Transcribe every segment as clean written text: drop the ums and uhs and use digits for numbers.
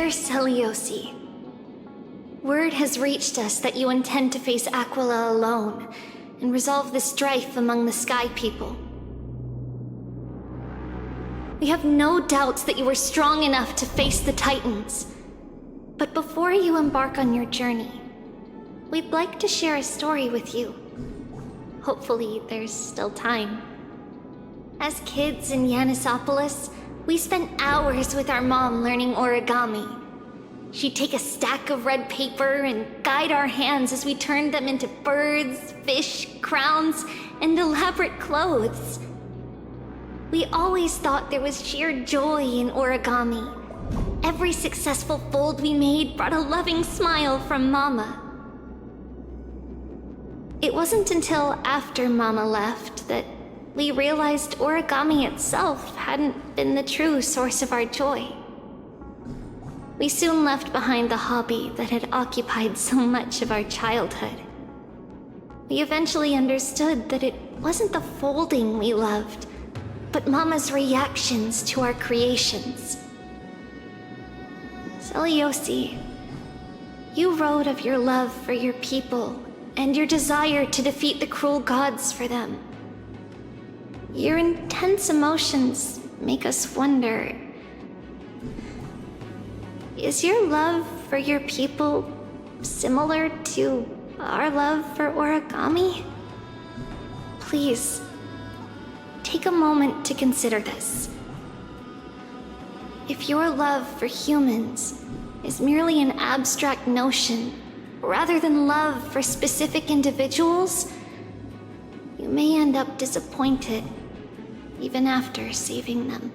Dear Celiosi, word has reached us that you intend to face Aquila alone and resolve the strife among the Sky People. We have no doubts that you are strong enough to face the Titans. But before you embark on your journey, we'd like to share a story with you. Hopefully, there's still time. As kids in Yanisopolis, we spent hours with our mom learning origami. She'd take a stack of red paper and guide our hands as we turned them into birds, fish, crowns, and elaborate clothes. We always thought there was sheer joy in origami. Every successful fold we made brought a loving smile from Mama. It wasn't until after Mama left that we realized origami itself hadn't been the true source of our joy. We soon left behind the hobby that had occupied so much of our childhood. We eventually understood that it wasn't the folding we loved, but Mama's reactions to our creations. Celiosi, you wrote of your love for your people and your desire to defeat the cruel gods for them. Your intense emotions make us wonder, is your love for your people similar to our love for origami? Please, take a moment to consider this. If your love for humans is merely an abstract notion, rather than love for specific individuals, you may end up disappointed, even after saving them.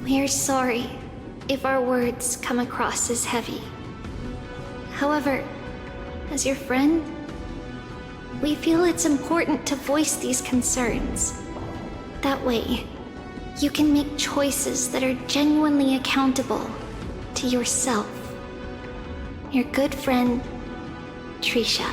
We are sorry if our words come across as heavy. However, as your friend, we feel it's important to voice these concerns. That way, you can make choices that are genuinely accountable to yourself. Your good friend, Trisha.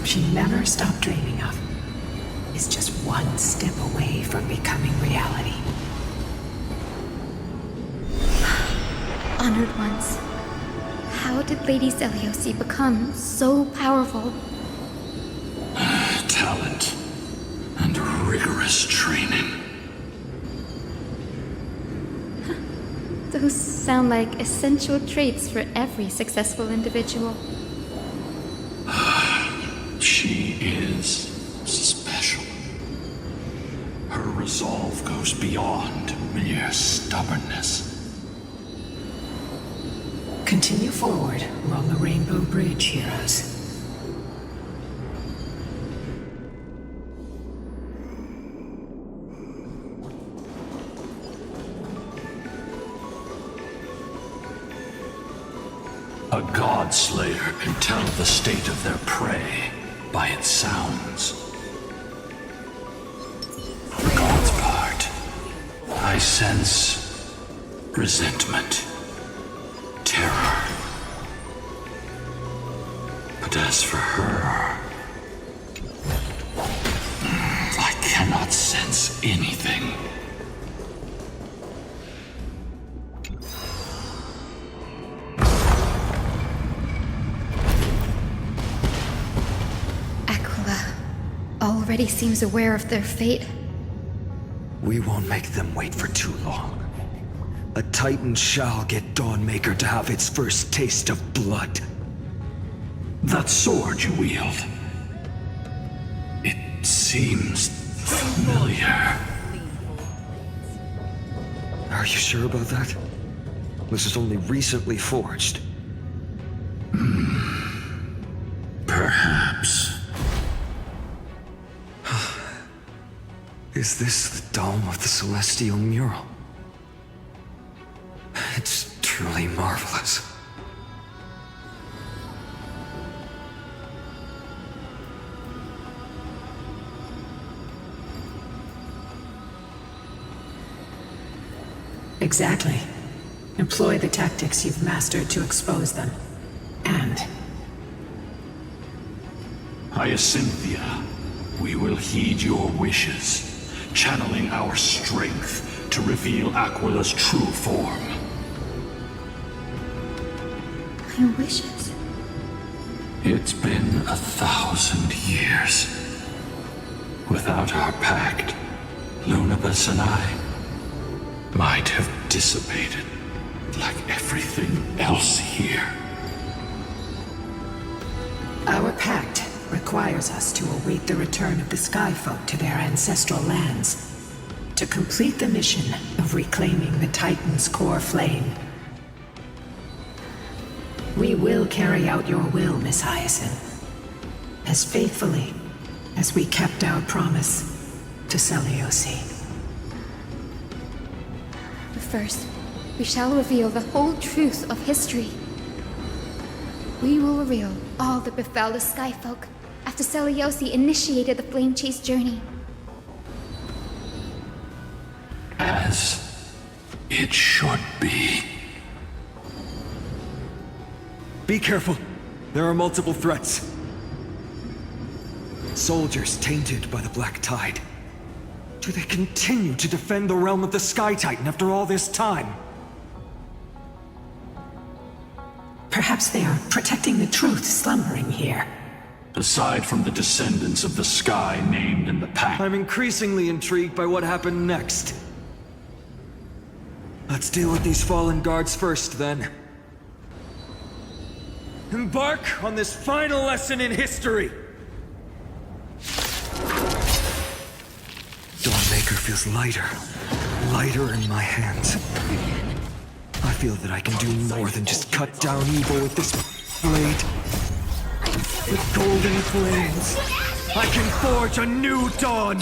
She never stopped dreaming of is just one step away from becoming reality. Honored ones, how did Lady Celiosi become so powerful? Talent and rigorous training. Those sound like essential traits for every successful individual. She is special. Her resolve goes beyond mere stubbornness. Continue forward along the Rainbow Bridge, heroes. A god slayer can tell the state of their prey by its sounds. For God's part, I sense resentment, terror. But as for her, I cannot sense anything. Already seems aware of their fate. We won't make them wait for too long. A Titan shall get Dawnmaker to have its first taste of blood. That sword you wield. It seems familiar. Are you sure about that? This is only recently forged. Perhaps. Is this the dome of the Celestial Mural? It's truly marvelous. Exactly. Employ the tactics you've mastered to expose them. And Hyacinthia, we will heed your wishes, channeling our strength to reveal Aquila's true form. My wishes. It's been 1,000 years. Without our pact, Lunabus and I might have dissipated like everything else here. our pact requires us to await the return of the Skyfolk to their ancestral lands, to complete the mission of reclaiming the Titan's core flame. We will carry out your will, Miss Hyacinth, as faithfully as we kept our promise to Seliosi. But first, we shall reveal the whole truth of history. We will reveal all that befell the Skyfolk after Seliosi initiated the Flame Chase journey. As it should be. Be careful. There are multiple threats. Soldiers tainted by the Black Tide. Do they continue to defend the realm of the Sky Titan after all this time? Perhaps they are protecting the truth slumbering here. Aside from the descendants of the sky named in the pact. I'm increasingly intrigued by what happened next. Let's deal with these fallen guards first, then. Embark on this final lesson in history! Dawnmaker feels lighter in my hands. I feel that I can do more than just cut down evil with this blade. With golden flames, I can forge a new dawn!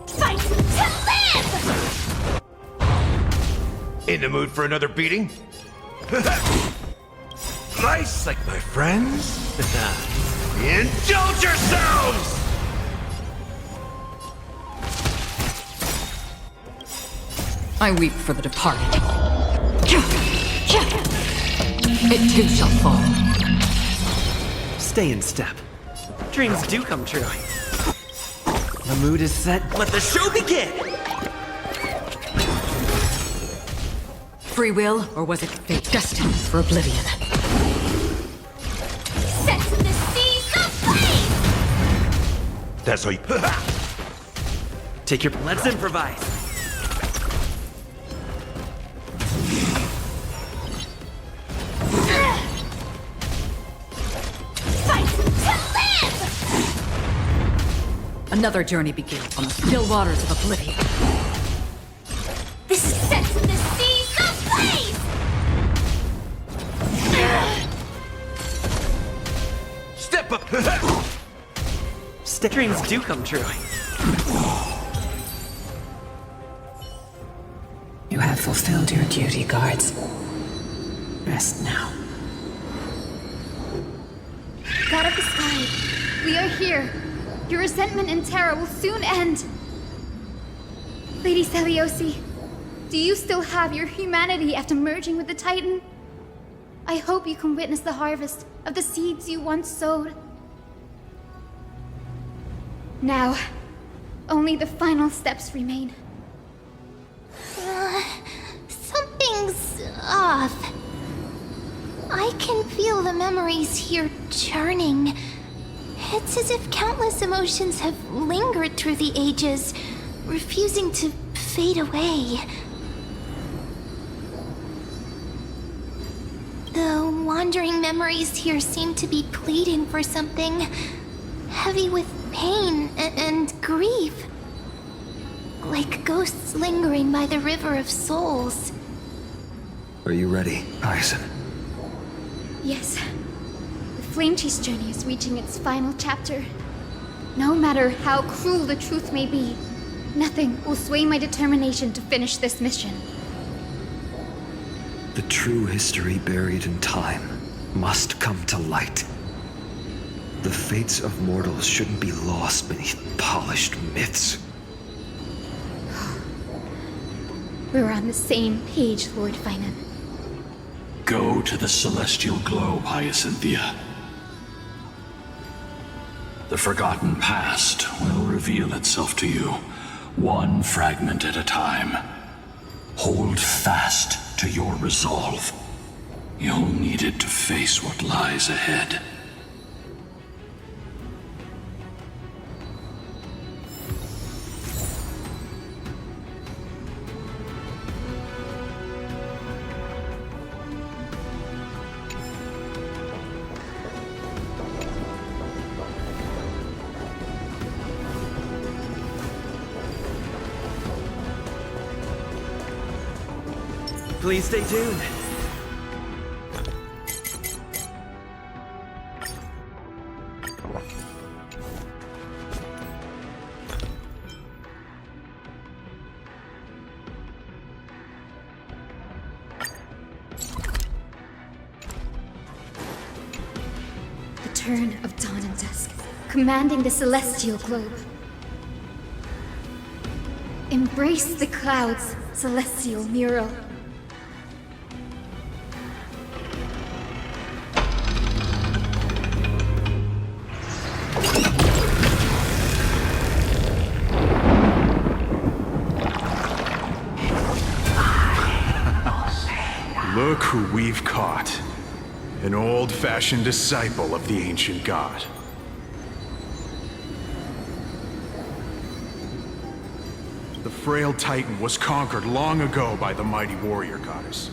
Fight to live! In the mood for another beating? Nice, like my friends? Indulge yourselves! I weep for the departed. It too shall fall. Stay in step. Dreams do come true. The mood is set. Let the show begin! Free will, or was it fate destined for oblivion? Set the seas aflame! That's how you... Take your... Let's improvise. Fight to live! Another journey begins on the still waters of oblivion. This is set the seas aflame! Step up! Dreams do come true. You have fulfilled your duty, guards. Rest now. God of the sky, we are here. Your resentment and terror will soon end. Lady Seliosi, do you still have your humanity after merging with the Titan? I hope you can witness the harvest of the seeds you once sowed. Now, only the final steps remain. Something's off. I can feel the memories here churning. It's as if countless emotions have lingered through the ages, refusing to fade away. The wandering memories here seem to be pleading for something, heavy with pain and grief. Like ghosts lingering by the river of souls. Are you ready, Aizen? Yes. The Flame Chase journey is reaching its final chapter. No matter how cruel the truth may be, nothing will sway my determination to finish this mission. The true history buried in time must come to light. The fates of mortals shouldn't be lost beneath polished myths. We're on the same page, Lord Finan. Go to the celestial globe, Hyacinthia. The forgotten past will reveal itself to you, one fragment at a time. Hold fast to your resolve. You'll need it to face what lies ahead. Please stay tuned. The turn of dawn and dusk, commanding the celestial globe. Embrace the clouds, celestial mural. Look who we've caught. An old-fashioned disciple of the ancient god. The frail Titan was conquered long ago by the mighty warrior goddess.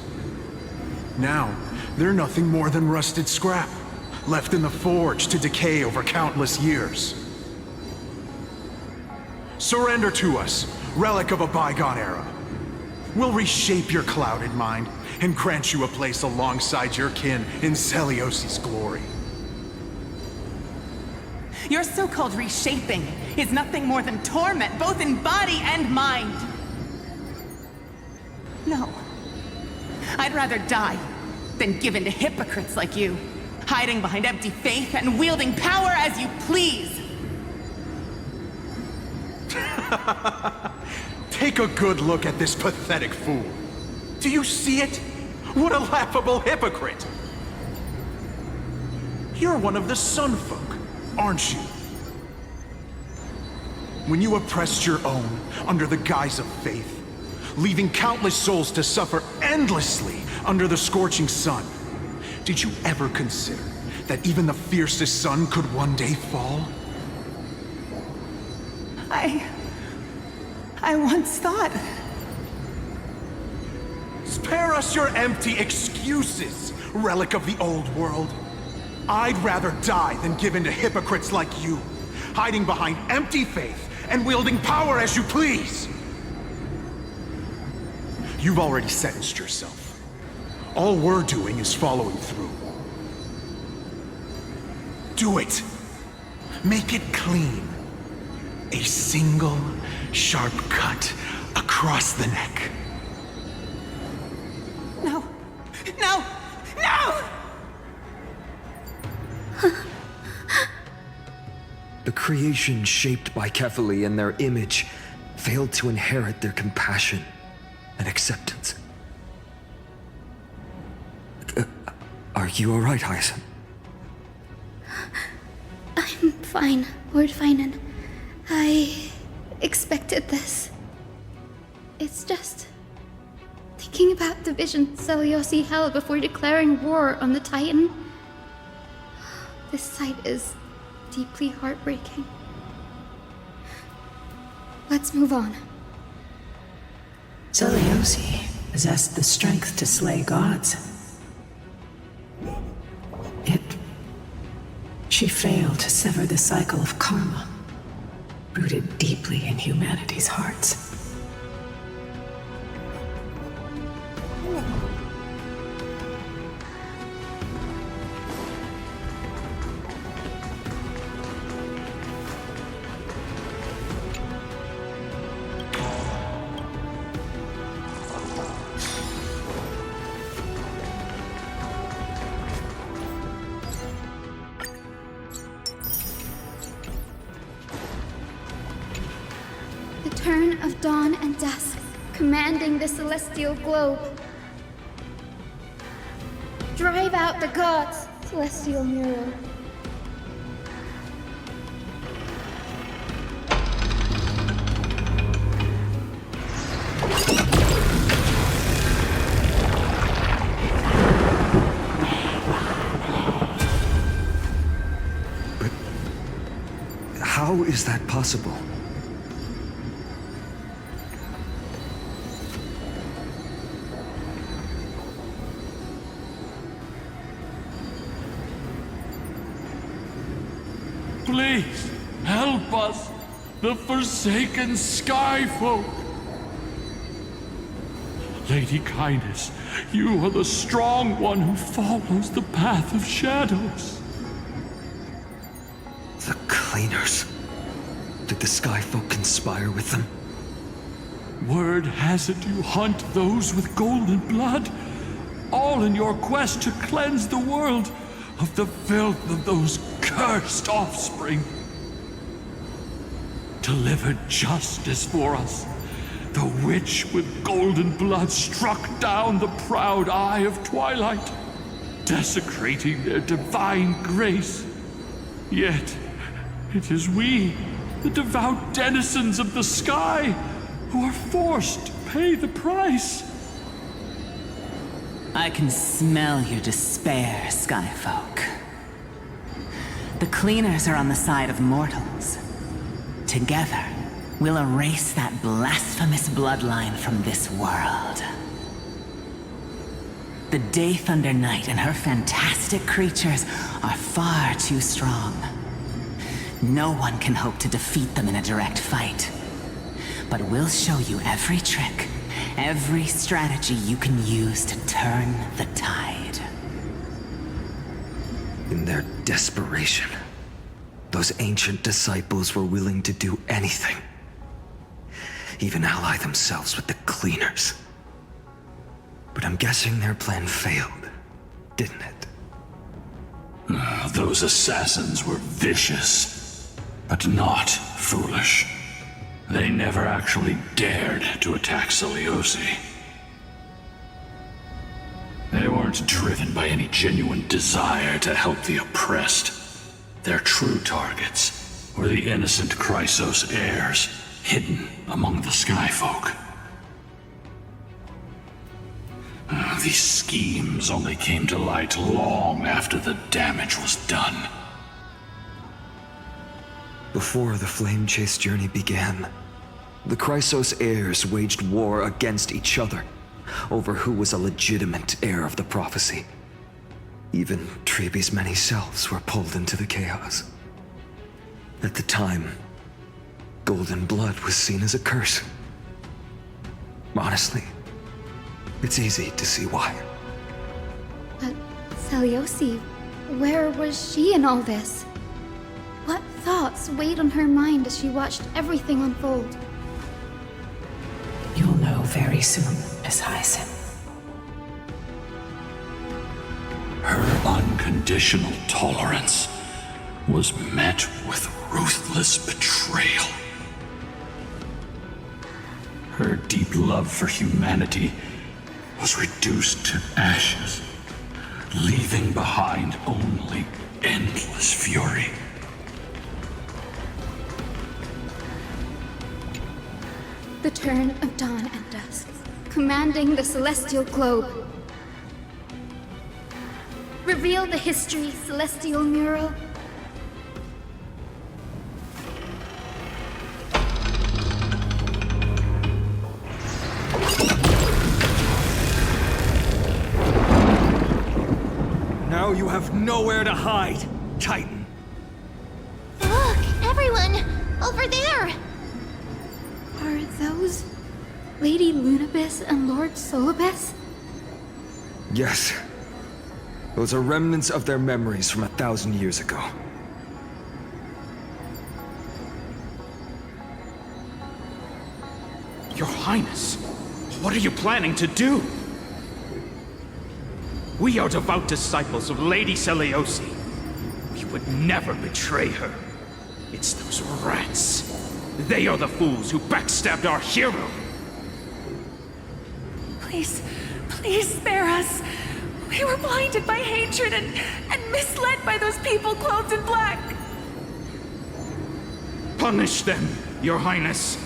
Now, they're nothing more than rusted scrap, left in the forge to decay over countless years. Surrender to us, relic of a bygone era. We'll reshape your clouded mind and grant you a place alongside your kin in Celiosi's glory. Your so-called reshaping is nothing more than torment, both in body and mind. No. I'd rather die than give in to hypocrites like you, hiding behind empty faith and wielding power as you please. Take a good look at this pathetic fool. Do you see it? What a laughable hypocrite! You're one of the Sun Folk, aren't you? When you oppressed your own under the guise of faith, leaving countless souls to suffer endlessly under the scorching sun, did you ever consider that even the fiercest sun could one day fall? I once thought... Spare us your empty excuses, relic of the old world. I'd rather die than give in to hypocrites like you, hiding behind empty faith and wielding power as you please. You've already sentenced yourself. All we're doing is following through. Do it. Make it clean. A single, sharp cut across the neck. No! No! No! The creation shaped by Kefali and their image failed to inherit their compassion and acceptance. Are you alright, Aizen? I'm fine, Lord Finan. I expected this. It's just... the Thinking about the vision Seliosi held before declaring war on the Titan, this sight is deeply heartbreaking. Let's move on. Seliosi possessed the strength to slay gods. Yet, she failed to sever the cycle of karma, rooted deeply in humanity's hearts. The turn of dawn and dusk, commanding the celestial globe. Drive out the gods, celestial mirror. How is that possible? Please, help us, the forsaken Skyfolk. Lady Kindness, you are the strong one who follows the path of shadows. The Cleaners. Did the Skyfolk conspire with them? Word has it you hunt those with golden blood, all in your quest to cleanse the world of the filth of those cursed offspring. Delivered justice for us. The witch with golden blood struck down the proud eye of twilight, desecrating their divine grace. Yet, it is we, the devout denizens of the sky, who are forced to pay the price. I can smell your despair, Skyfolk. The Cleaners are on the side of mortals. Together, we'll erase that blasphemous bloodline from this world. The Day Thunder Knight and her fantastic creatures are far too strong. No one can hope to defeat them in a direct fight. But we'll show you every trick, every strategy you can use to turn the tide. In their desperation, those ancient disciples were willing to do anything. Even ally themselves with the Cleaners. But I'm guessing their plan failed, didn't it? Those assassins were vicious, but not foolish. They never actually dared to attack Seliosi. They weren't driven by any genuine desire to help the oppressed. Their true targets were the innocent Chrysos heirs, hidden among the Skyfolk. These schemes only came to light long after the damage was done. Before the Flame Chase journey began, the Chrysos heirs waged war against each other over who was a legitimate heir of the prophecy. Even Trebi's many selves were pulled into the chaos. At the time, golden blood was seen as a curse. Honestly, it's easy to see why. But Seliosi, where was she in all this? What thoughts weighed on her mind as she watched everything unfold? You'll know very soon, Miss Hyson. Her unconditional tolerance was met with ruthless betrayal. Her deep love for humanity was reduced to ashes, leaving behind only endless fury. The turn of dawn and dusk. commanding the celestial globe. Reveal the history, celestial mural. Now you have nowhere to hide, Titan. Look, everyone! Over there! Are those Lady Lunabis and Lord Solibus? Yes. Those are remnants of their memories from 1,000 years ago. Your Highness, what are you planning to do? We are devout disciples of Lady Seliosi. We would never betray her. It's those rats. They are the fools who backstabbed our hero. Please, please spare us. We were blinded by hatred and misled by those people clothed in black. Punish them, Your Highness.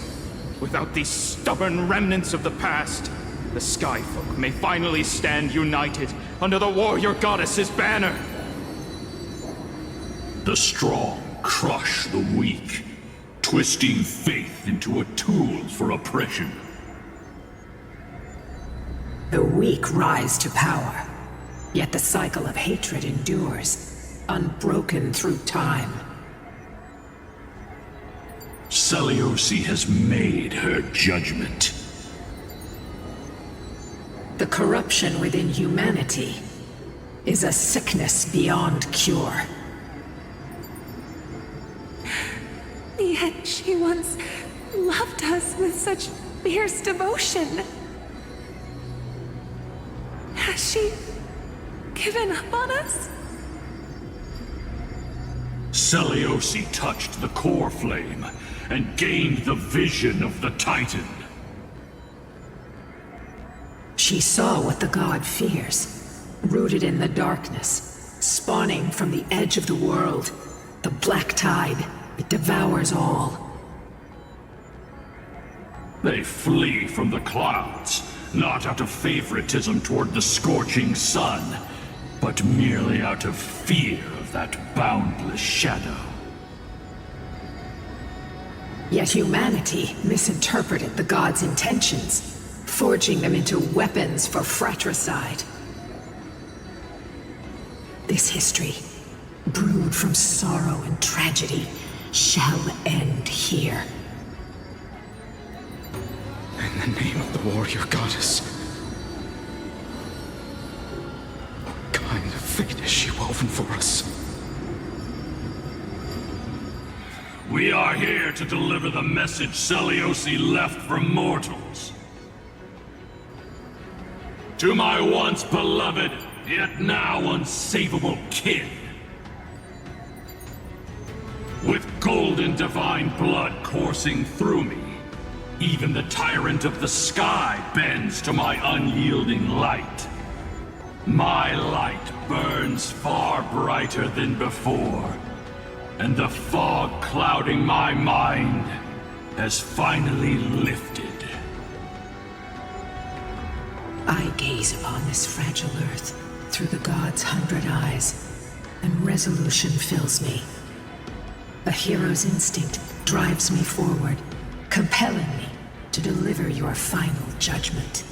Without these stubborn remnants of the past, the Skyfolk may finally stand united under the warrior goddess's banner. The strong crush the weak, twisting faith into a tool for oppression. The weak rise to power, yet the cycle of hatred endures, unbroken through time. Seliosi has made her judgment. The corruption within humanity is a sickness beyond cure. Yet she once loved us with such fierce devotion. Has she given up on us? Seliosi touched the core flame and gained the vision of the Titan. She saw what the god fears, rooted in the darkness, spawning from the edge of the world, the black tide. It devours all. They flee from the clouds, not out of favoritism toward the scorching sun, but merely out of fear of that boundless shadow. Yet humanity misinterpreted the gods' intentions, forging them into weapons for fratricide. This history, brewed from sorrow and tragedy, shall end here. In the name of the warrior goddess. What kind of fate has she woven for us? We are here to deliver the message Seliosi left for mortals. To my once beloved, yet now unsavable kin. With golden divine blood coursing through me, even the tyrant of the sky bends to my unyielding light. My light burns far brighter than before, and the fog clouding my mind has finally lifted. I gaze upon this fragile earth through the god's 100 eyes, and resolution fills me. A hero's instinct drives me forward, compelling me to deliver your final judgment.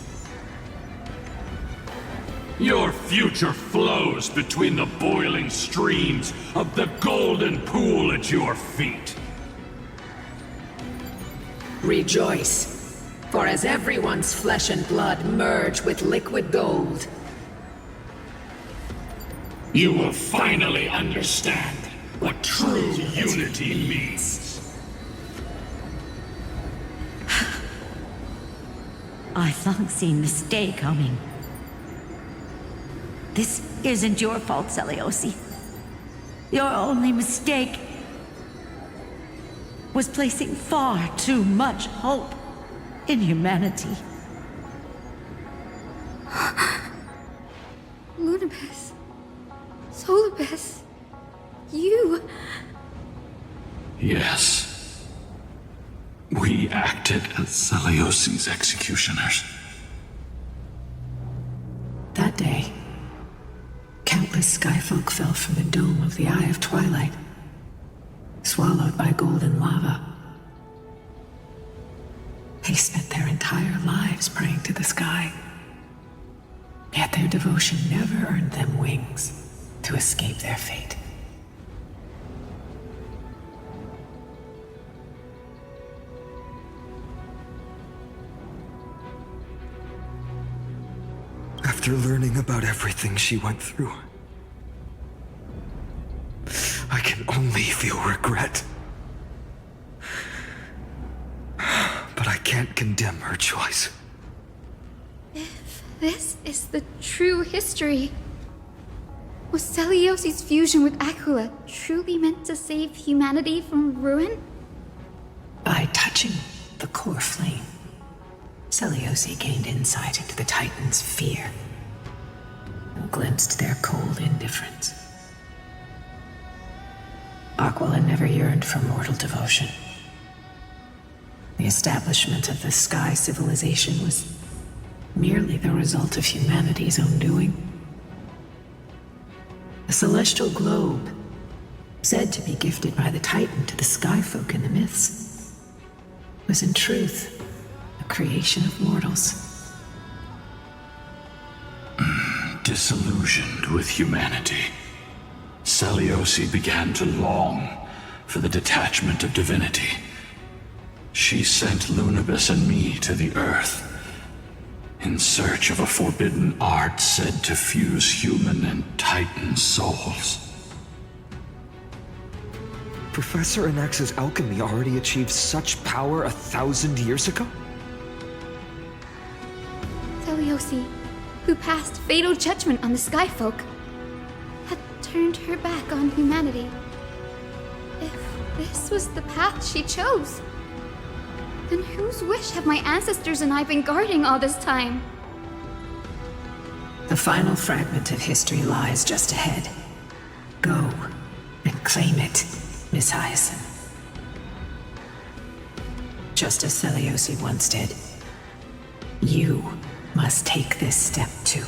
Your future flows between the boiling streams of the golden pool at your feet. Rejoice, for as everyone's flesh and blood merge with liquid gold, you will finally understand what true unity means. I've long seen this day coming. This isn't your fault, Seliosi. Your only mistake was placing far too much hope in humanity. Lunabis. Solibus. You. Yes. We acted as Seliosi's executioners. countless skyfolk fell from the dome of the Eye of Twilight, swallowed by golden lava. They spent their entire lives praying to the sky, yet their devotion never earned them wings to escape their fate. After learning about everything she went through, I can only feel regret. But I can't condemn her choice. If this is the true history, was Celiosi's fusion with Aquila truly meant to save humanity from ruin? By touching the core flame, Celiosi gained insight into the Titans' fear and glimpsed their cold indifference. Aquila never yearned for mortal devotion. The establishment of the Sky Civilization was merely the result of humanity's own doing. The celestial globe, said to be gifted by the Titan to the Skyfolk in the myths, was in truth a creation of mortals. Disillusioned with humanity, Celiosi began to long for the detachment of divinity. She sent Lunabis and me to the Earth in search of a forbidden art said to fuse human and Titan souls. Professor Anax's alchemy already achieved such power 1,000 years ago? Celiosi, who passed fatal judgment on the Skyfolk, had turned her back on humanity. If this was the path she chose, then whose wish have my ancestors and I been guarding all this time? The final fragment of history lies just ahead. Go and claim it, Miss Hyacinth. Just as Celiosi once did, you must take this step too.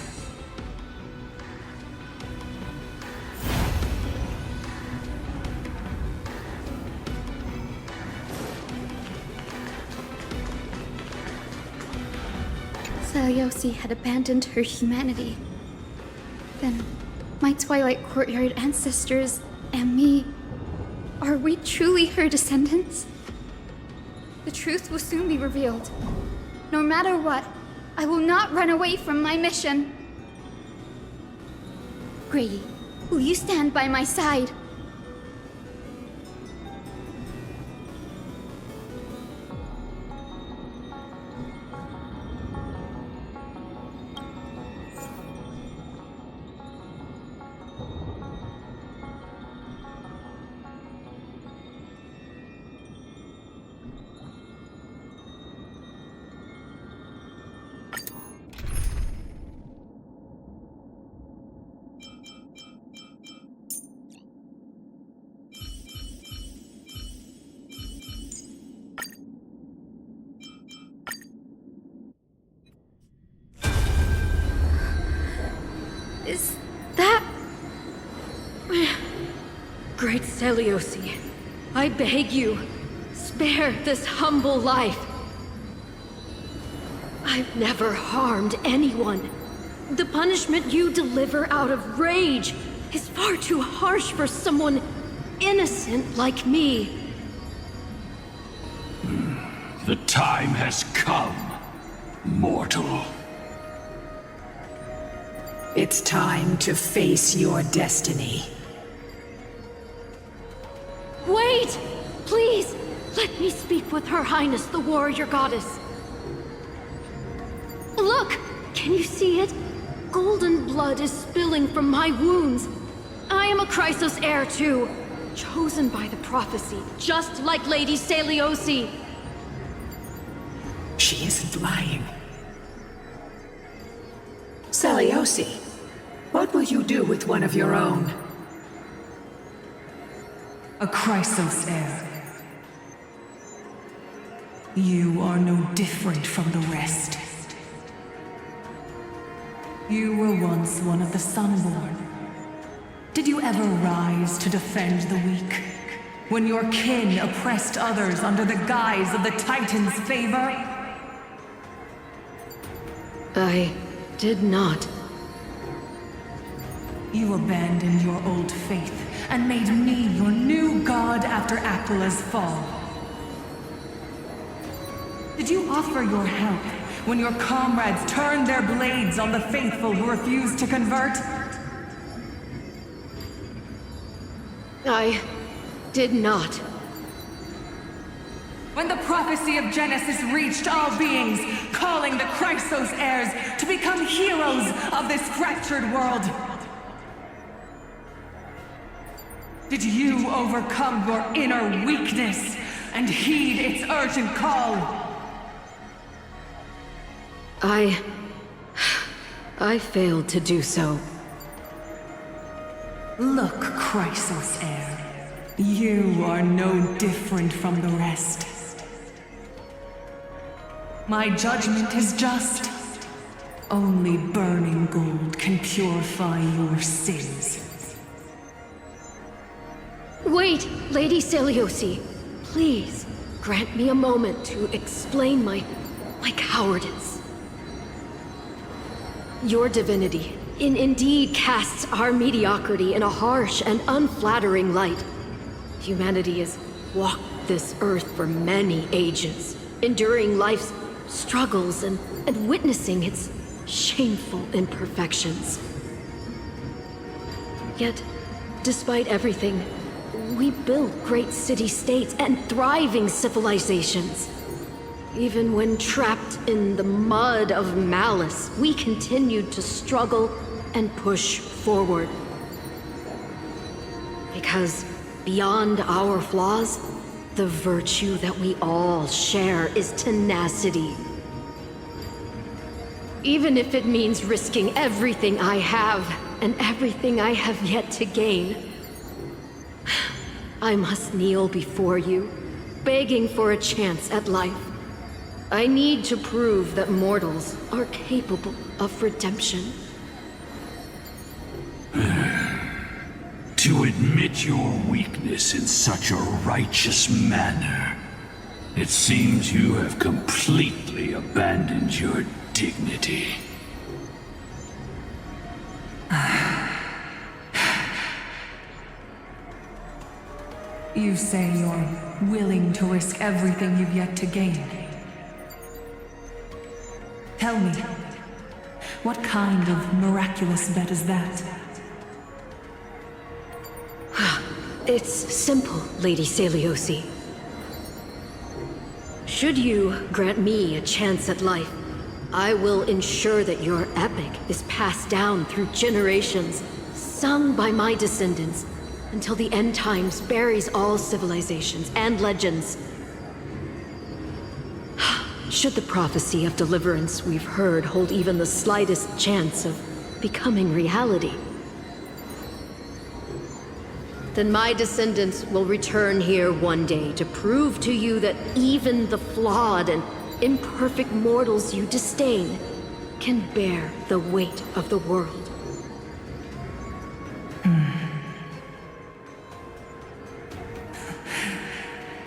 Celiosi had abandoned her humanity. Then, my Twilight Courtyard ancestors and me, are we truly her descendants? The truth will soon be revealed. No matter what, I will not run away from my mission. Grady, will you stand by my side? Is that... Great Celiosi, I beg you, spare this humble life. I've never harmed anyone. The punishment you deliver out of rage is far too harsh for someone innocent like me. The time has come, mortal. It's time to face your destiny. Wait! Please, let me speak with Her Highness the Warrior Goddess. Look! Can you see it? Golden blood is spilling from my wounds. I am a Chrysos heir too, chosen by the prophecy, just like Lady Celiosi. She isn't lying. Celiosi, what will you do with one of your own? A Chrysos heir. You are no different from the rest. You were once one of the Sunborn, Did you ever rise to defend the weak? When your kin oppressed others under the guise of the Titan's favor? I did not. You abandoned your old faith and made me your new god after Aquila's fall. Did you offer your help when your comrades turned their blades on the faithful who refused to convert? I did not. When the prophecy of Genesis reached all beings, calling the Chrysos heirs to become heroes of this fractured world, did you overcome your inner weakness and heed its urgent call? I failed to do so. Look, Chrysos heir, you are no different from the rest. My judgment is just. Only burning gold can purify your sins. Wait, Lady Seliosi. Please, grant me a moment to explain my cowardice. Your divinity indeed casts our mediocrity in a harsh and unflattering light. Humanity has walked this earth for many ages, enduring life's struggles and witnessing its shameful imperfections. Yet, despite everything, we built great city-states and thriving civilizations. Even when trapped in the mud of malice, we continued to struggle and push forward. Because beyond our flaws, the virtue that we all share is tenacity. Even if it means risking everything I have and everything I have yet to gain, I must kneel before you, begging for a chance at life. I need to prove that mortals are capable of redemption. To admit your weakness in such a righteous manner, it seems you have completely abandoned your dignity. You say you're willing to risk everything you've yet to gain. Tell me, what kind of miraculous bet is that? It's simple, Lady Seliosi. Should you grant me a chance at life, I will ensure that your epic is passed down through generations, sung by my descendants, until the end times buries all civilizations and legends. Should the prophecy of deliverance we've heard hold even the slightest chance of becoming reality, then my descendants will return here one day to prove to you that even the flawed and imperfect mortals you disdain can bear the weight of the world.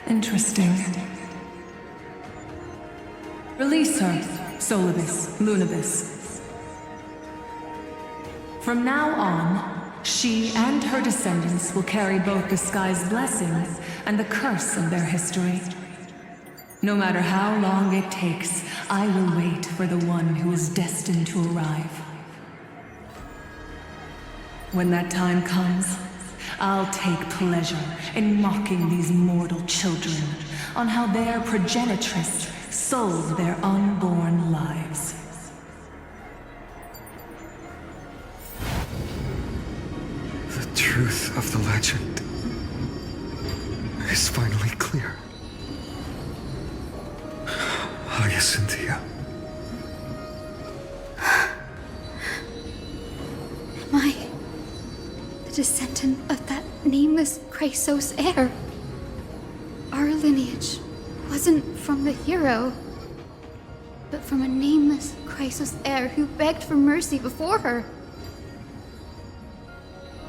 Interesting. Release her, Solibus, Lunibus. From now on, she and her descendants will carry both the sky's blessings and the curse of their history. No matter how long it takes, I will wait for the one who is destined to arrive. When that time comes, I'll take pleasure in mocking these mortal children on how their progenitress sold their unborn lives. The truth of the legend is finally clear. Hyacinthia. Am I the descendant of that nameless Chrysos heir? Our lineage wasn't from the hero, but from a nameless Chrysos heir who begged for mercy before her.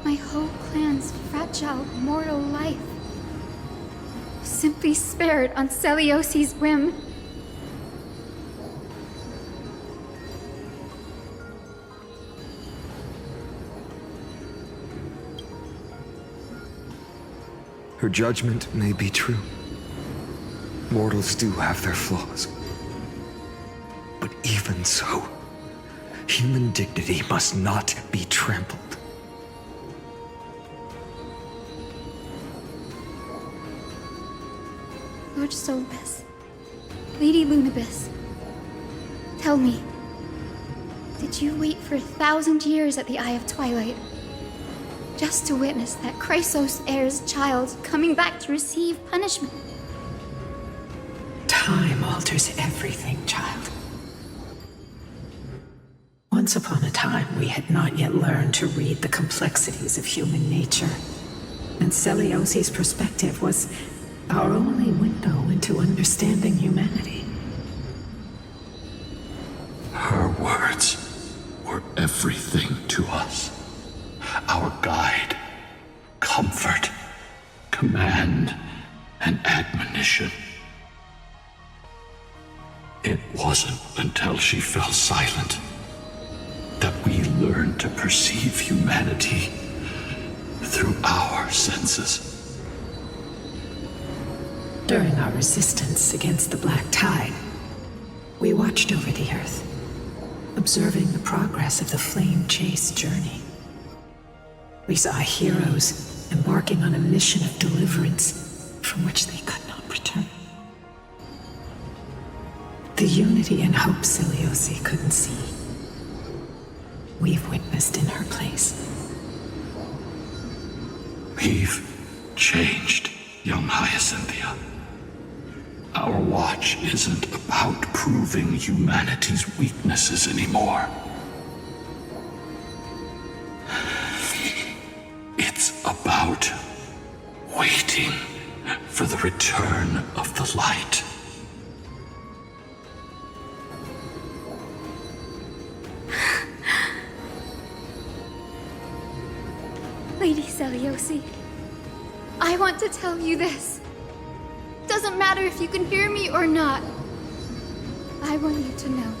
My whole clan's fragile mortal life simply spared on Celiosi's whim. Her judgment may be true. Mortals do have their flaws. But even so, human dignity must not be trampled. Lord Solbes, Lady Lunabis, tell me, did you wait for 1,000 years at the Eye of Twilight just to witness that Chrysos heir's child coming back to receive punishment? Time alters everything, child. Once upon a time, we had not yet learned to read the complexities of human nature, and Celiosi's perspective was our only window into understanding humanity. Her words were everything to us. Our guide, comfort, command, and admonition. It wasn't until she fell silent that we learned to perceive humanity through our senses. During our resistance against the Black Tide, we watched over the Earth, observing the progress of the Flame Chase journey. We saw heroes embarking on a mission of deliverance from which they could not return. The unity and hope Celiosi couldn't see, we've witnessed in her place. We've changed, young Hyacinthia. Our watch isn't about proving humanity's weaknesses anymore. It's about waiting for the return of the light. Lady Celiosi, I want to tell you this. Doesn't matter if you can hear me or not. I want you to know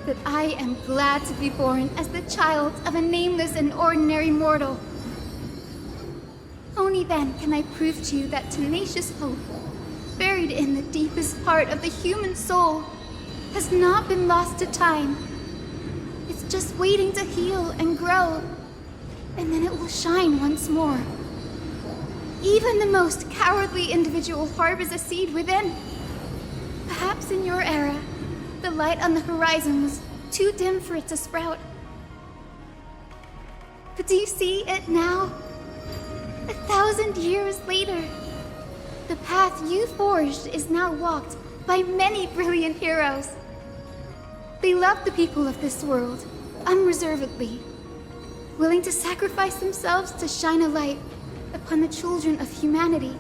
that I am glad to be born as the child of a nameless and ordinary mortal. Only then can I prove to you that tenacious hope, buried in the deepest part of the human soul, has not been lost to time. It's just waiting to heal and grow, and then it will shine once more. Even the most cowardly individual harbors a seed within. Perhaps in your era, the light on the horizon was too dim for it to sprout. But do you see it now? 1,000 years later, the path you forged is now walked by many brilliant heroes. They love the people of this world, unreservedly, willing to sacrifice themselves to shine a light upon the children of humanity.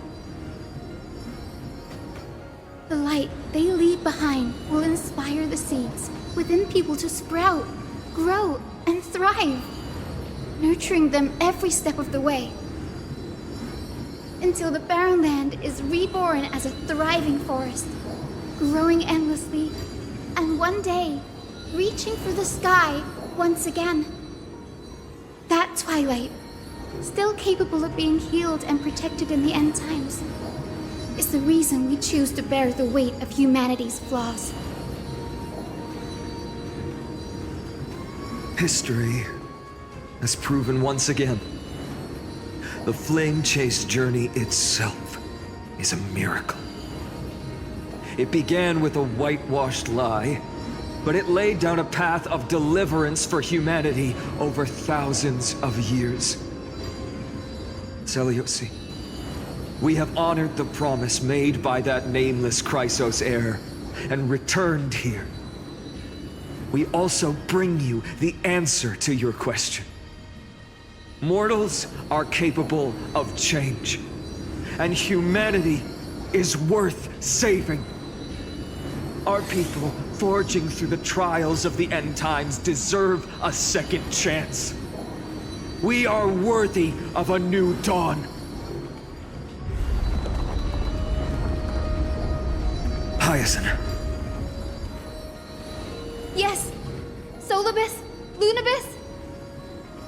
The light they leave behind will inspire the seeds within people to sprout, grow, and thrive, nurturing them every step of the way, until the barren land is reborn as a thriving forest, growing endlessly, and one day, reaching for the sky once again. That twilight, still capable of being healed and protected in the end times, is the reason we choose to bear the weight of humanity's flaws. History has proven once again, the Flame Chase journey itself is a miracle. It began with a whitewashed lie, but it laid down a path of deliverance for humanity over thousands of years. Celiosi, we have honored the promise made by that nameless Chrysos heir and returned here. We also bring you the answer to your question. Mortals are capable of change, and humanity is worth saving. Our people, forging through the trials of the end times, deserve a second chance. We are worthy of a new dawn. Hyacinth. Yes! Solibus? Lunibus?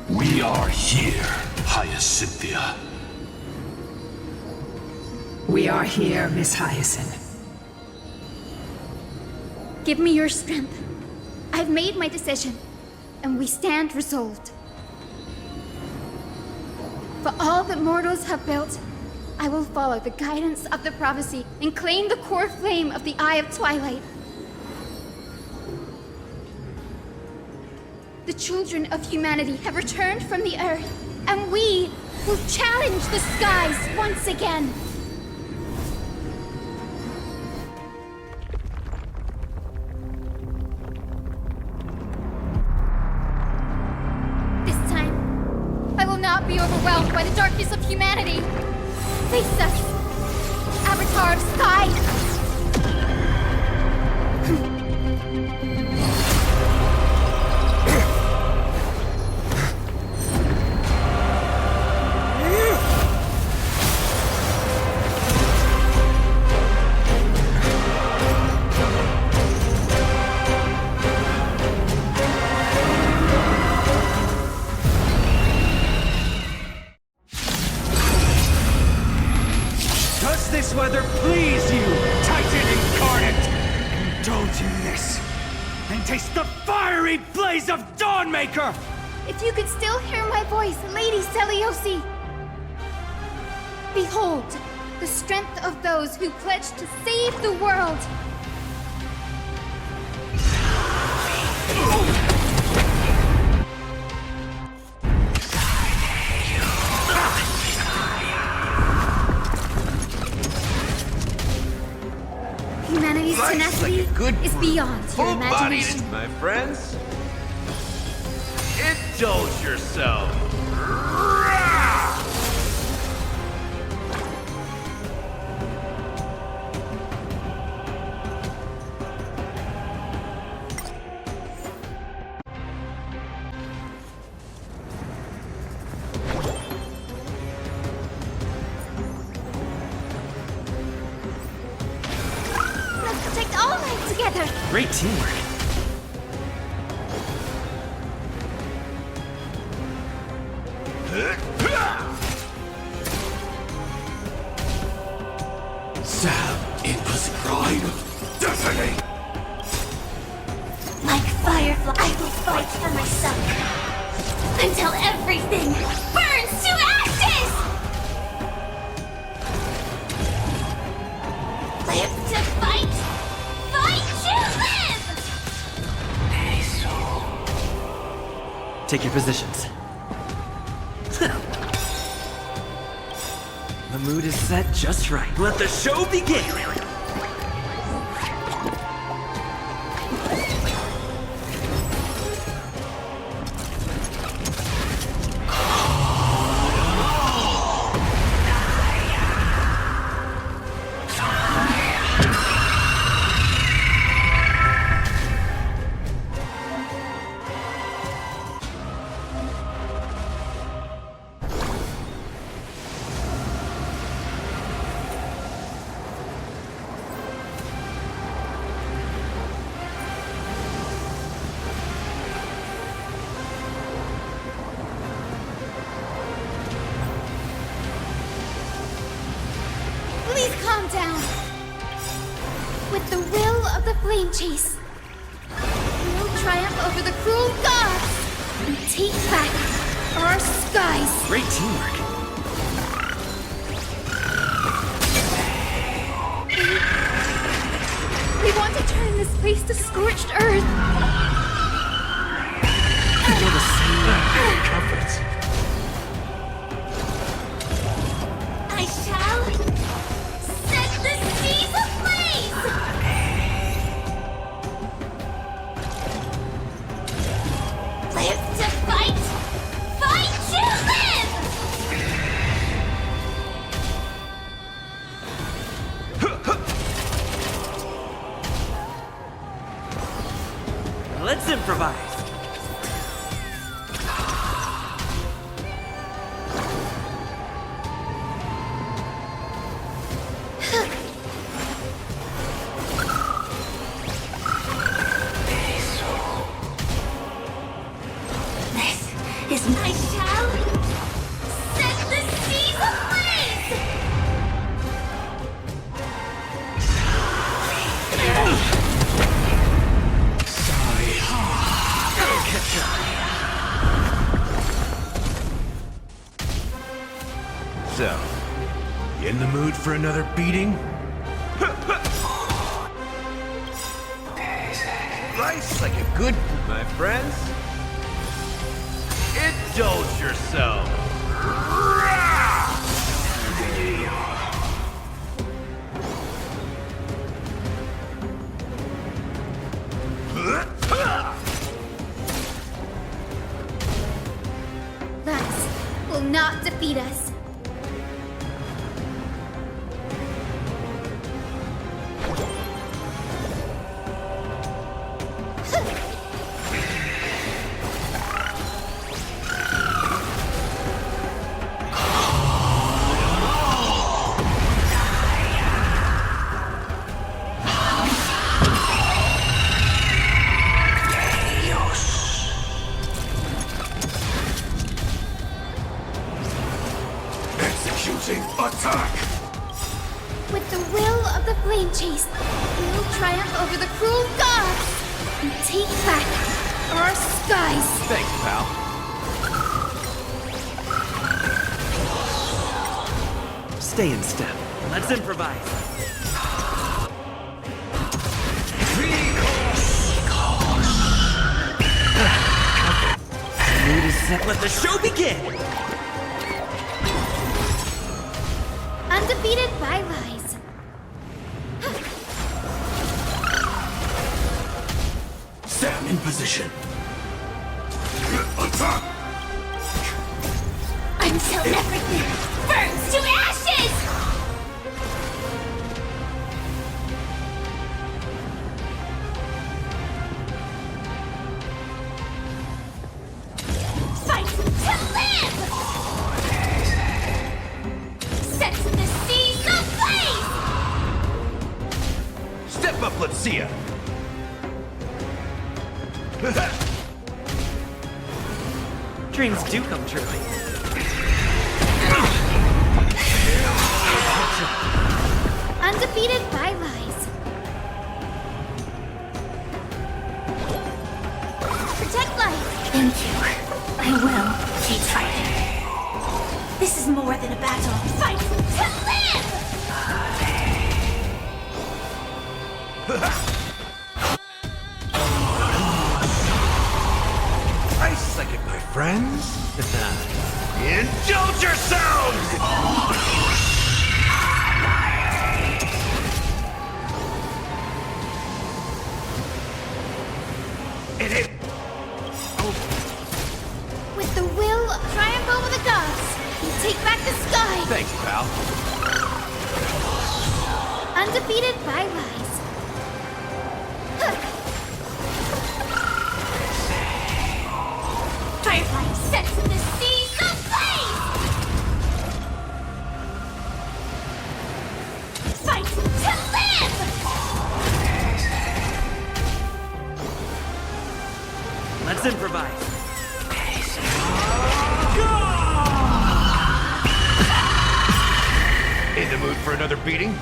We are here, Hyacinthia. We are here, Miss Hyacinth. Give me your strength. I've made my decision, and we stand resolved. For all that mortals have built, I will follow the guidance of the prophecy and claim the core flame of the Eye of Twilight. The children of humanity have returned from the earth, and we will challenge the skies once again. This time, I will not be overwhelmed by the darkness of humanity. Face us, Avatar of Sky! Does this weather please you, Titan incarnate? Indulge in this, and taste the fiery blaze of Dawnmaker! If you could still hear my voice, Lady Seliosi! Behold, the strength of those who pledge to save the world! Humanity's Life's tenacity like a good is brew. beyond your Full-bodied, imagination. my friends. Indulge yourself. Let's protect all life together! Great teamwork. Sam, it was pride of destiny. Like Firefly, I will fight for myself. Until everything burns to ashes! Live to fight! Fight to live! Take your positions. The mood is set just right. Let the show begin! Please calm down. With the will of the Flame Chase, we'll triumph over the cruel gods and take back our skies. Great teamwork. We want to turn this place to scorched earth. Feel the same Comforts. I shall set the seas ablaze! Live to fight! Fight to live! So, you in the mood for another beating? Life's like a good, my friends. Indulge yourself. That will not defeat us. Attack! With the will of the Flame Chase, we will triumph over the cruel gods and take back our skies. Thanks, pal. Stay in step. Let's improvise. Mood is set. Let the show begin! Undefeated bylies. Stand in position. Attack! Until everything burns to ashes! Fight to live! Set the seas ablaze! Step up, let's see ya. Dreams do come true. Undefeated bylies. Protect life. Thank you. I will keep fighting. This is more than a battle. Fight to live! Nice second, my friends. Indulge yourselves! With the will of triumph over the gods, we take back the sky. Thanks, pal. Undefeated bylies. Firefly sets the seas ablaze! Fight to live! Let's improvise. In the mood for another beating?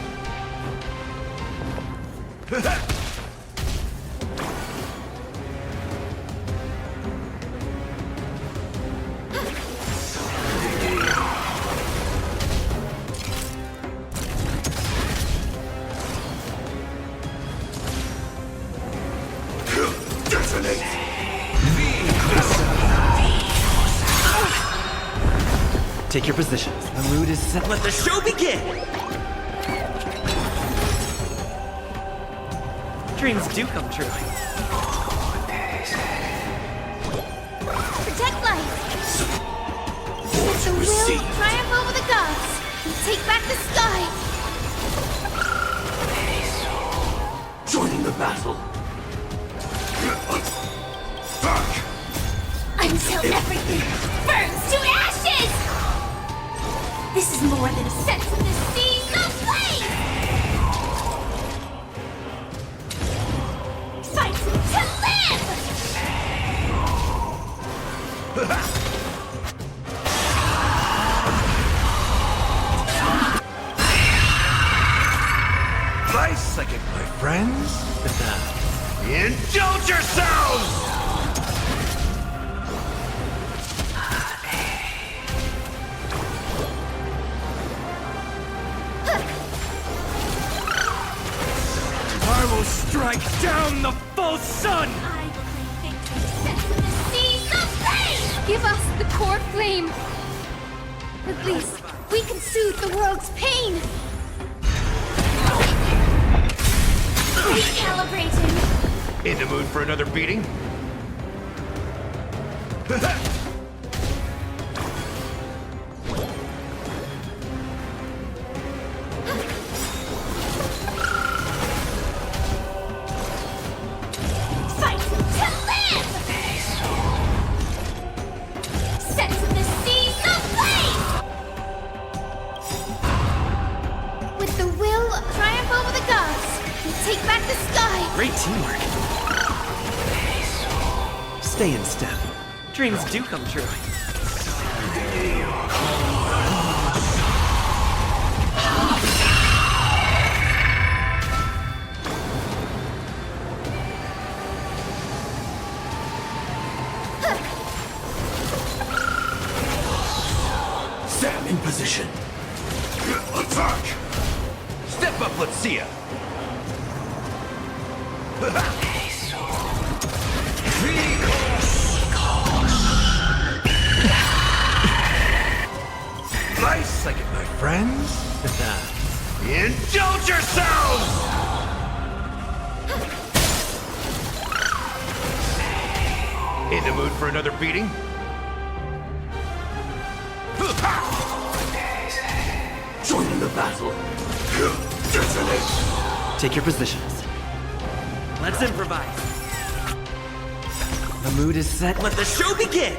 Detonate! Take your positions. The mood is set. Let the show begin! Dreams do come true. Protect life. With the will triumph over the gods, we take back the sky. Joining the battle. Attack! Until everything burns to ashes! This is more than a sense of the seas ablaze! Fight to live! Nice second, my friends. Indulge yourselves! Strike down the false sun! I claim victory. Set to the seas of flame! Give us the core flame. At least we can soothe the world's pain. Recalibrating. In the mood for another beating? Fight to live! Set to the seas of flame! With the will, triumph over the gods. And take back the sky. Great teamwork. Stay in step. Dreams do come true. Stand in position. Attack! Step up, let's see ya. Nice second, my friends. Indulge yourselves! In the mood for another beating? Join the battle. Detonate. Take your positions. Let's improvise. The mood is set. Let the show begin!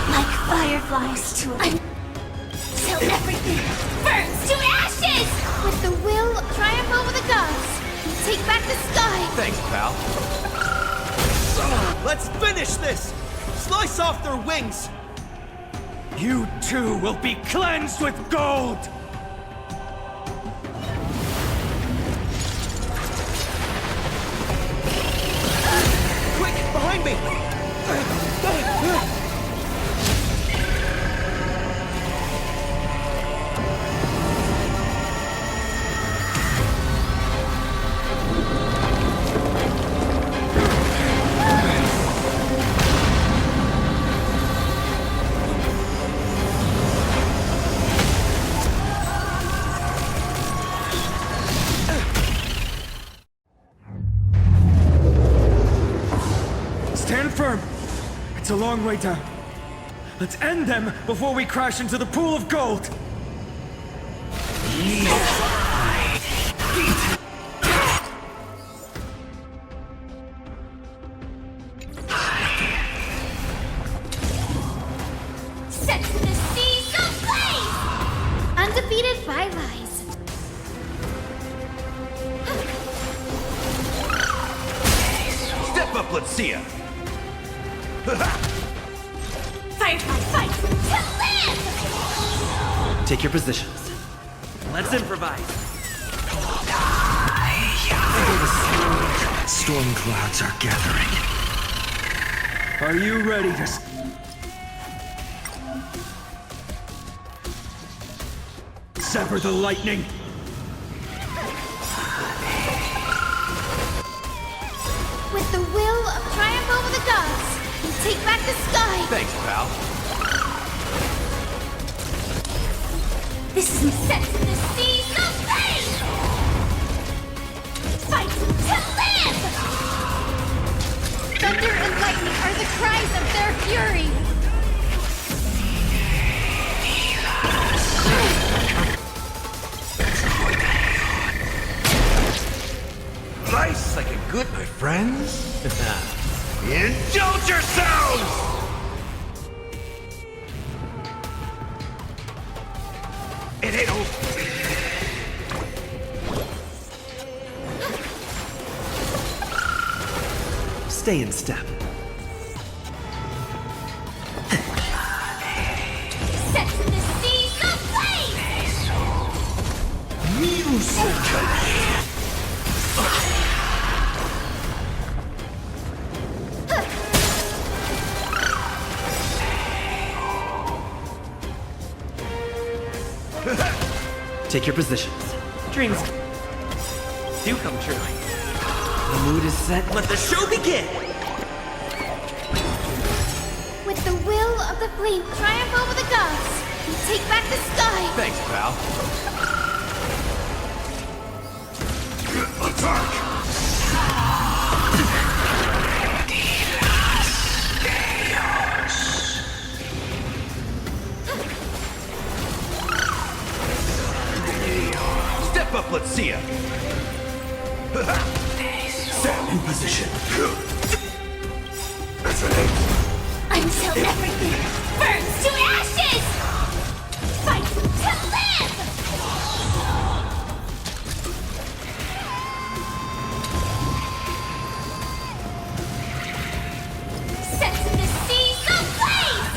Like fireflies to a... Till everything burns to ashes! With the will, triumph over the gods. And take back the sky. Thanks, pal. Let's finish this! Slice off their wings! You too will be cleansed with gold! Quick, behind me! Stand firm! It's a long way down. Let's end them before we crash into the pool of gold! Set to the seas of flame! Undefeated bylines. Step up, let's see ya. Firefly fight to live! Take your positions. Let's improvise. Storm clouds are gathering. Are you ready to... sever the lightning? With the will, triumph over the gods. And take back the sky. Thanks, pal. This is set to the seas of flame! Fight to live! Thunder and lightning are the cries of their fury. Nice like a good, my friends. Indulge yourselves! It ain't over. Stay in step. Set to the seas of flame! Music! Take your positions. Dreams do come true. The mood is set. Let the show begin! With the will of the flame triumph over the gods, we take back the sky! Thanks, pal. Attack! Step up, let's see ya! Stand in position. Until everything burns to ashes! Fight to live! Set in the seas ablaze!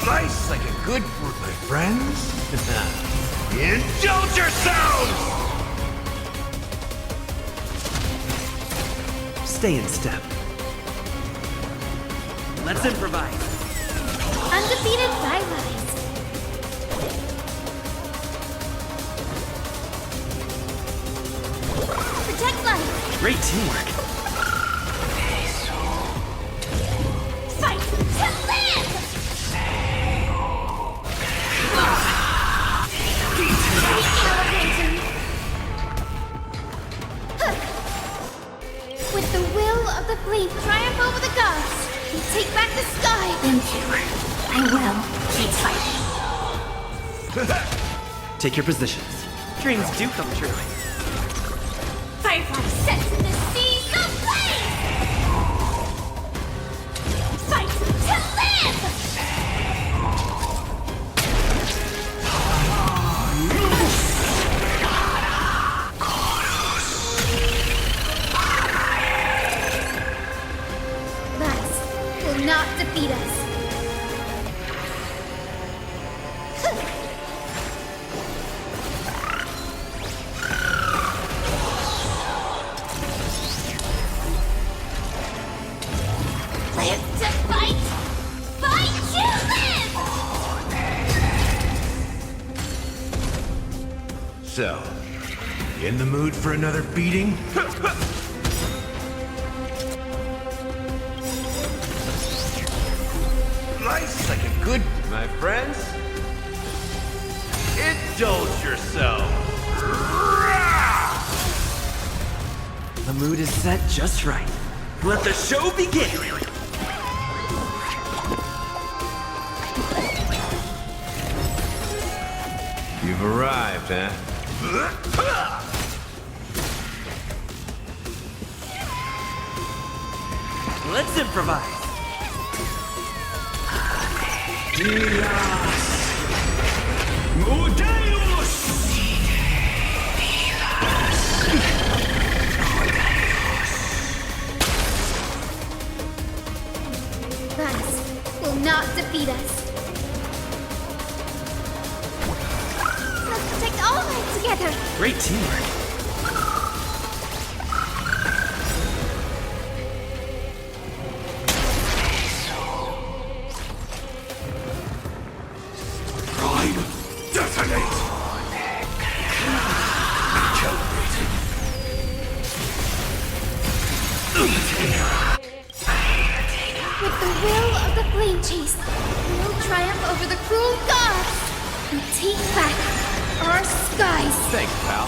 Nice like a good fruit, my friends. Indulge yourselves! Stay in step. Let's improvise. Undefeated bylines. Protect life! Great teamwork. Fight to live! With the will of the flame triumph over the gods, we take back the sky! Thank you. I will keep fighting. Take your positions. Dreams do come true. Firefly sets in the seas ablaze! Fight to live! That will not defeat us. Live to fight! Fight to live! So, you in the mood for another beating? Nice like a good, my friends. Indulge yourself. The mood is set just right. Let the show begin! You've arrived, huh? Let's improvise. That will not defeat us. Let's protect all life together! Great teamwork. Prime, detonate! Calibrated. With the will of the flame chase, we'll triumph over the cruel gods and take back our skies. Thanks, pal.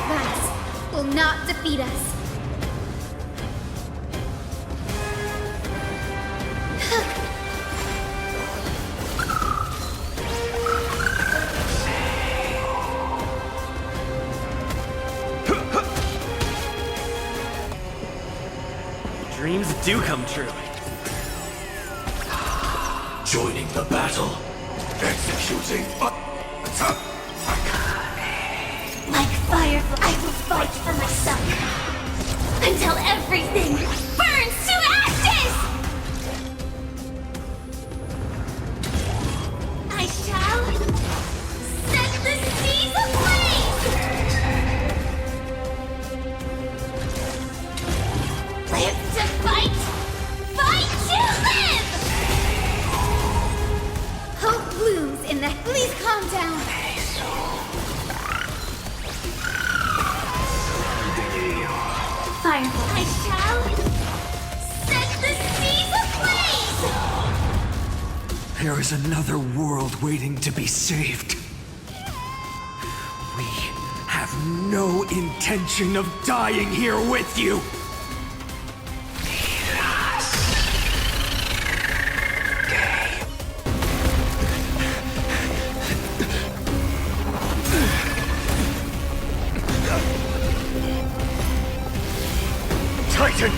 That will not defeat us. Dreams do come true. Joining the battle. Executing attack. Like Firefly, I will fight for myself until everything burns to ashes! I shall set the seas ablaze! There is another world waiting to be saved. We have no intention of dying here with you. Titan!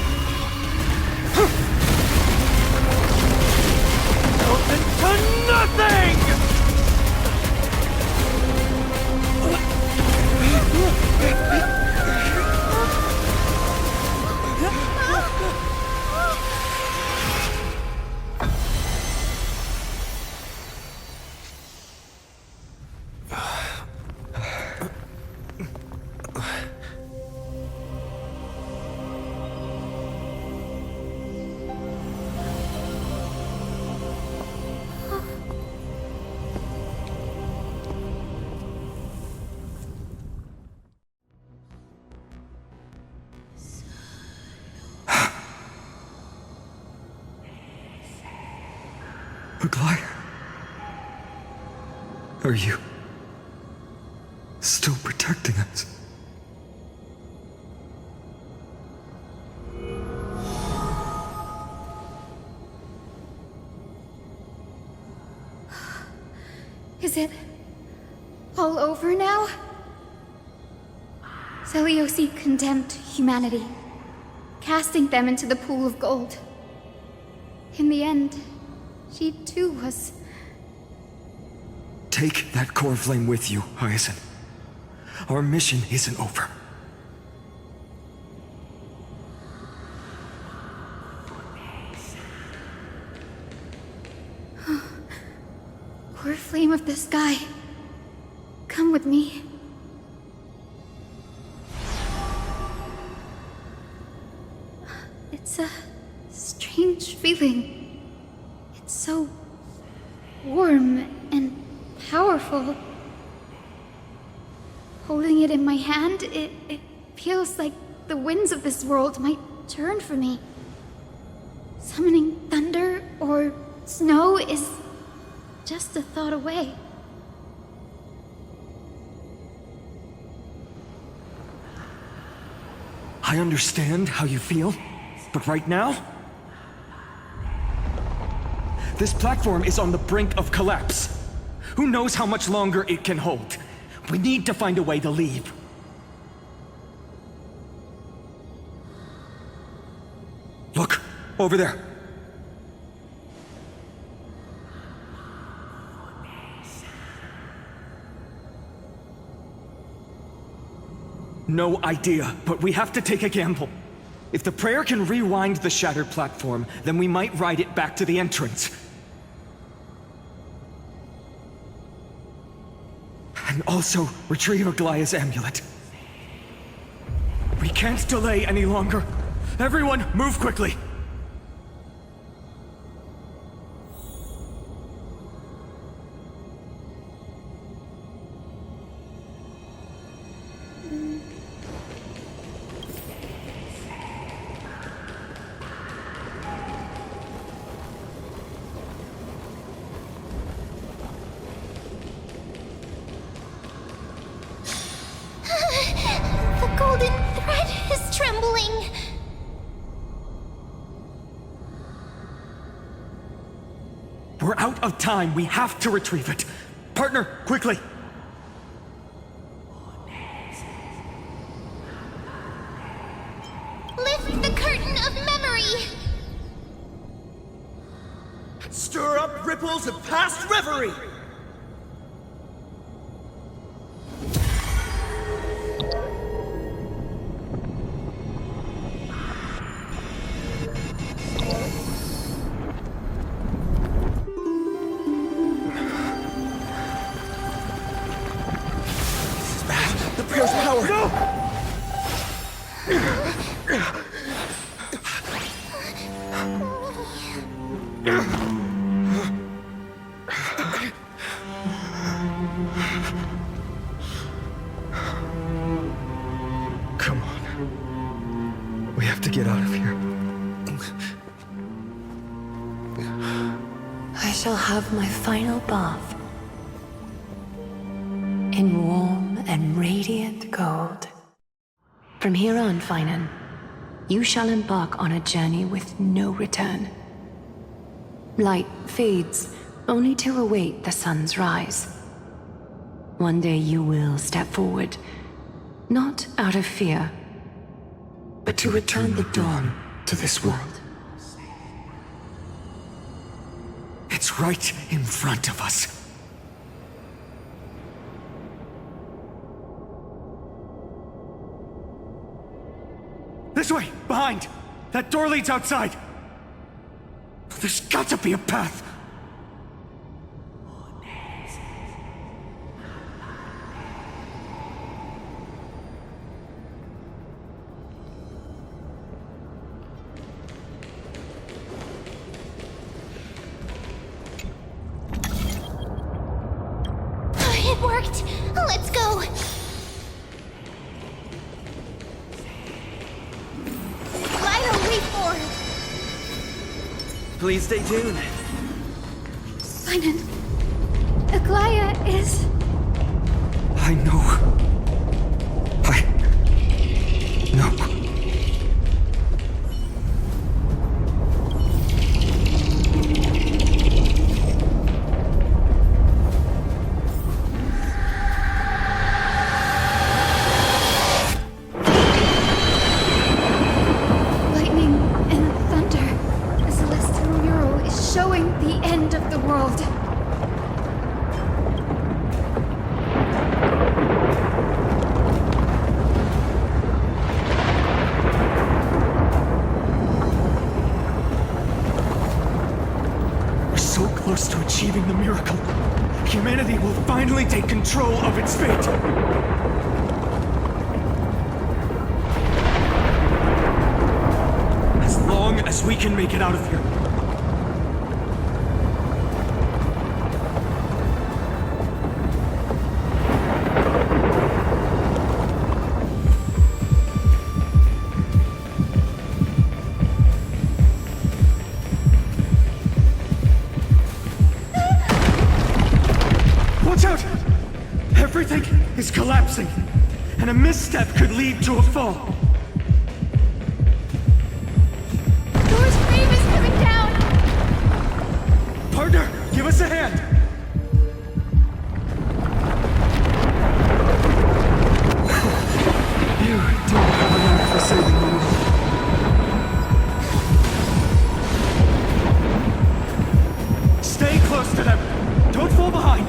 Melted to nothing! Aglaia? Are you still protecting us? Is it all over now? Seliosi condemned humanity, casting them into the pool of gold. In the end, she too was... Take that core flame with you, Hyacinth. Our mission isn't over. Core flame of the sky, come with me. It's a strange feeling. It's so warm and powerful. Holding it in my hand, it feels like the winds of this world might turn for me. Summoning thunder or snow is just a thought away. I understand how you feel, but right now, this platform is on the brink of collapse. Who knows how much longer it can hold? We need to find a way to leave. Look, over there. No idea, but we have to take a gamble. If the prayer can rewind the shattered platform, then we might ride it back to the entrance. And also retrieve Aglaia's amulet. We can't delay any longer. Everyone, move quickly! The golden thread is trembling. We're out of time. We have to retrieve it. Partner, quickly! Lift the curtain of memory. Stir up ripples of past reverie! The prayer's power! No! Come on. We have to get out of here. I shall have my final bath in warm and radiant gold. From here on, Finan, you shall embark on a journey with no return. Light fades, only to await the sun's rise. One day you will step forward, not out of fear, but to return the dawn to this world. It's right in front of us. This way! Behind! That door leads outside! There's got to be a path! It worked! Let's go! Lionel, wait for it! Please stay tuned. Finan, Aglaya is... I know. No. lightning and thunder. The celestial mural is showing the end of the world. We're so close to achieving the miracle. Humanity will finally take control of its fate. As long as we can make it out of here. Watch out! Everything is collapsing, and a misstep could lead to a fall. Door's frame is coming down! Partner, give us a hand! You do have a knack for saving the world. Stay close to them! Don't fall behind!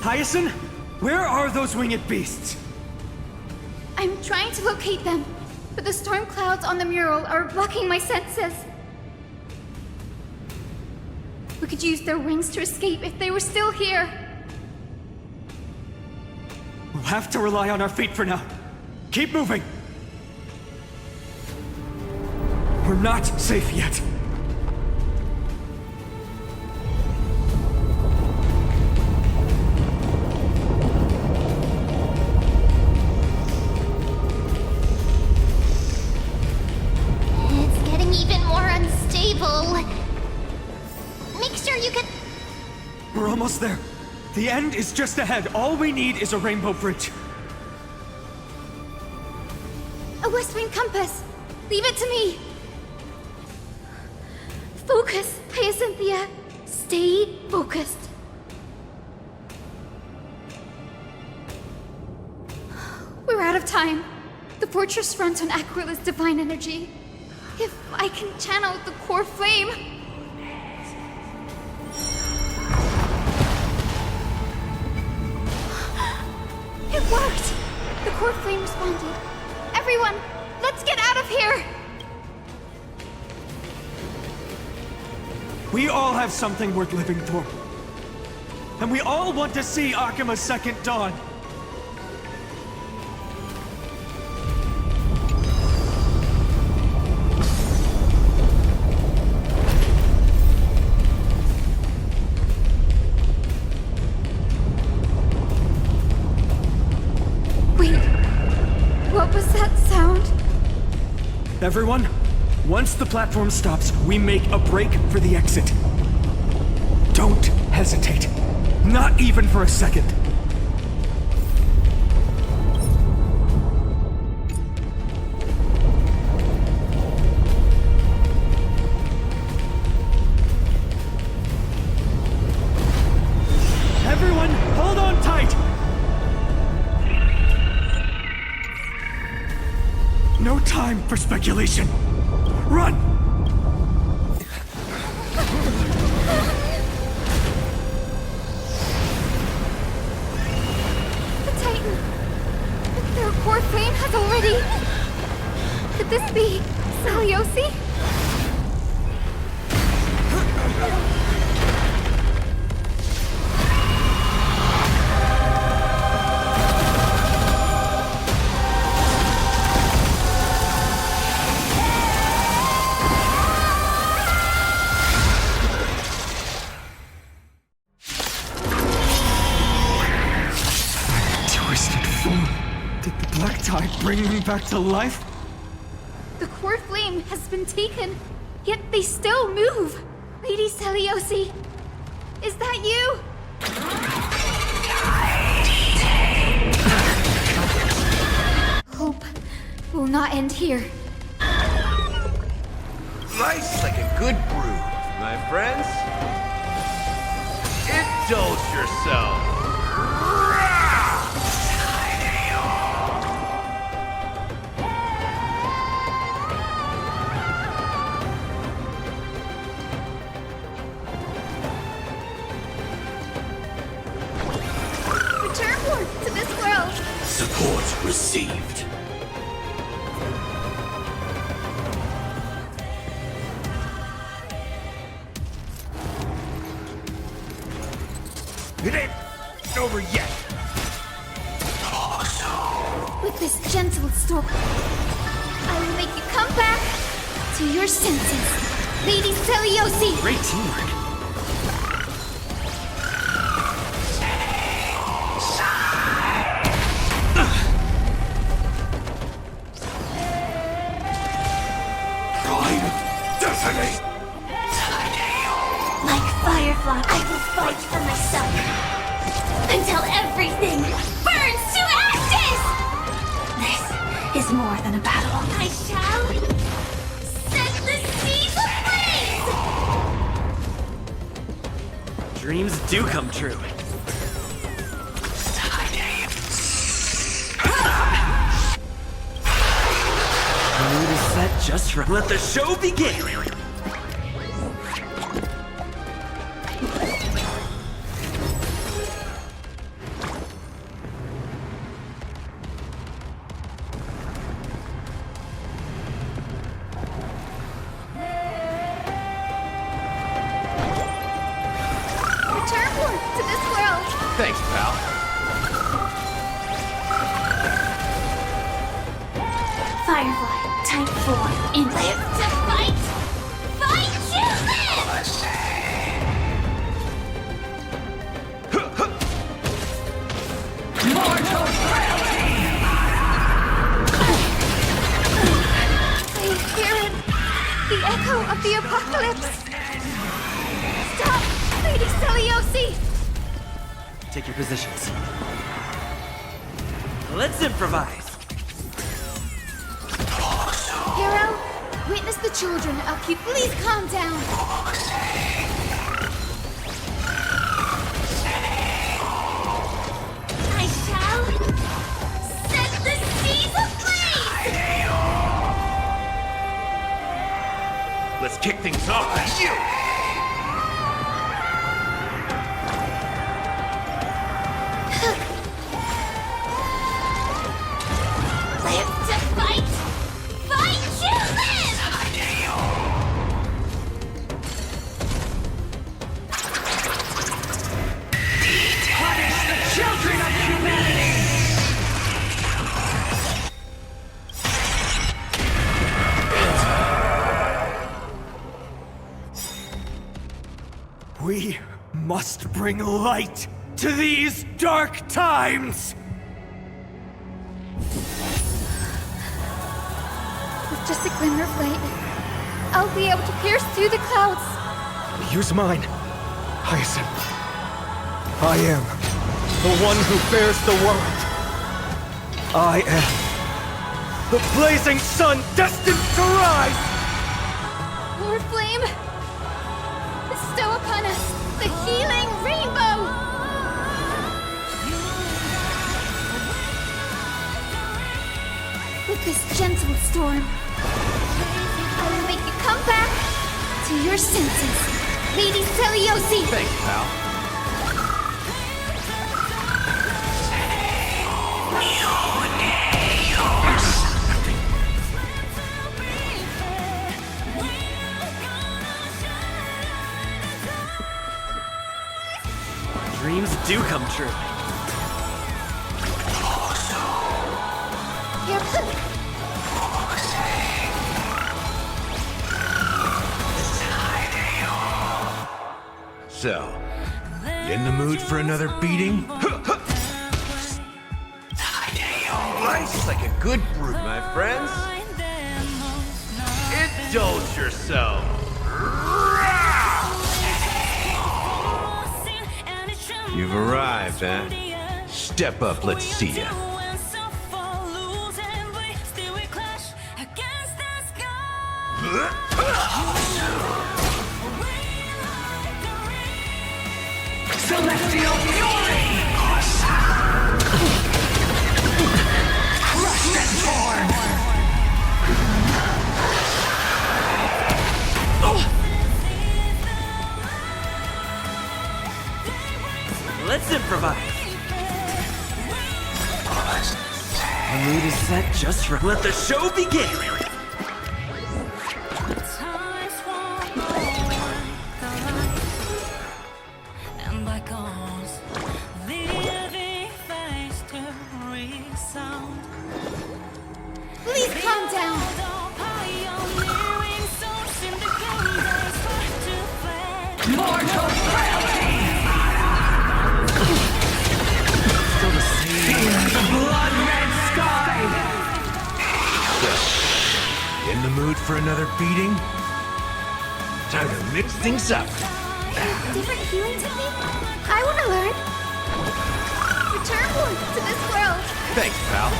Hyacinth, where are those winged beasts? I'm trying to locate them, but the storm clouds on the mural are blocking my senses. We could use their wings to escape if they were still here. We'll have to rely on our feet for now. Keep moving! We're not safe yet. It's getting even more unstable. Make sure you can... We're almost there. The end is just ahead. All we need is a rainbow bridge. A West Wing compass! Leave it to me! Focus, Hyacinthia! Stay focused. We're out of time. The fortress runs on Aquila's divine energy. If I can channel the core flame... It worked! The core flame responded. Everyone, let's get out of here! We all have something worth living for. And we all want to see Akima's second dawn. Wait. What was that sound? Everyone, once the platform stops, we make a break for the exit. Don't hesitate. Not even for a second. Everyone, hold on tight! No time for speculation. Run! The Titan! Their core flame has already... Could this be Saliosi? Twisted form. Did the black tide bring me back to life? The core flame has been taken, yet they still move. Lady Saliosi, is that you? Hope will not end here. Life's like a good brew, my friends. Indulge yourself. Return warp to this world. Support received. It ain't over yet. With this gentle storm, I will make you come back to your senses, Lady Saliosi. Great teamwork. Prime, detonate. Like Firefly, I will fight for myself until everything burns to ashes! This is more than a battle. I shall set the seas ablaze! Dreams do come true. The mood is set just right. Let the show begin! Return warp to this world. Thanks, pal. Firefly, type 4, and live to fight! Fight to live! I hear it. The echo of the apocalypse. Stop, Lady Saliosi. Take your positions. Let's improvise. Hero, witness the children. Aki, please calm down. I shall set the seas ablaze! Let's kick things off with you. Live to fight! Fight to live! Punish the children of humanity! We must bring light to these dark times! With just a glimmer of light, I'll be able to pierce through the clouds. Use mine, Hyacinth. I am the one who bears the world. I am the blazing sun destined to rise! Lord Flame, bestow upon us the healing rainbow! With this gentle storm, I will make you come back to your senses, Lady Celiosi! Thanks, pal. Dreams do come true. Here. So, you in the mood for another beating? Life's like a good brew, my friends. Indulge yourself. You've arrived, eh? Step up, let's see ya. Celestial fury! Crushed and torn! Let's improvise. The mood is set just right. Let the show begin! Please calm down! Mortal frailty! Still the same. The blood-red sky! So, in the mood for another beating? Time to mix things up. Different healing technique? I want to learn. Return one to this world. Thanks, pal.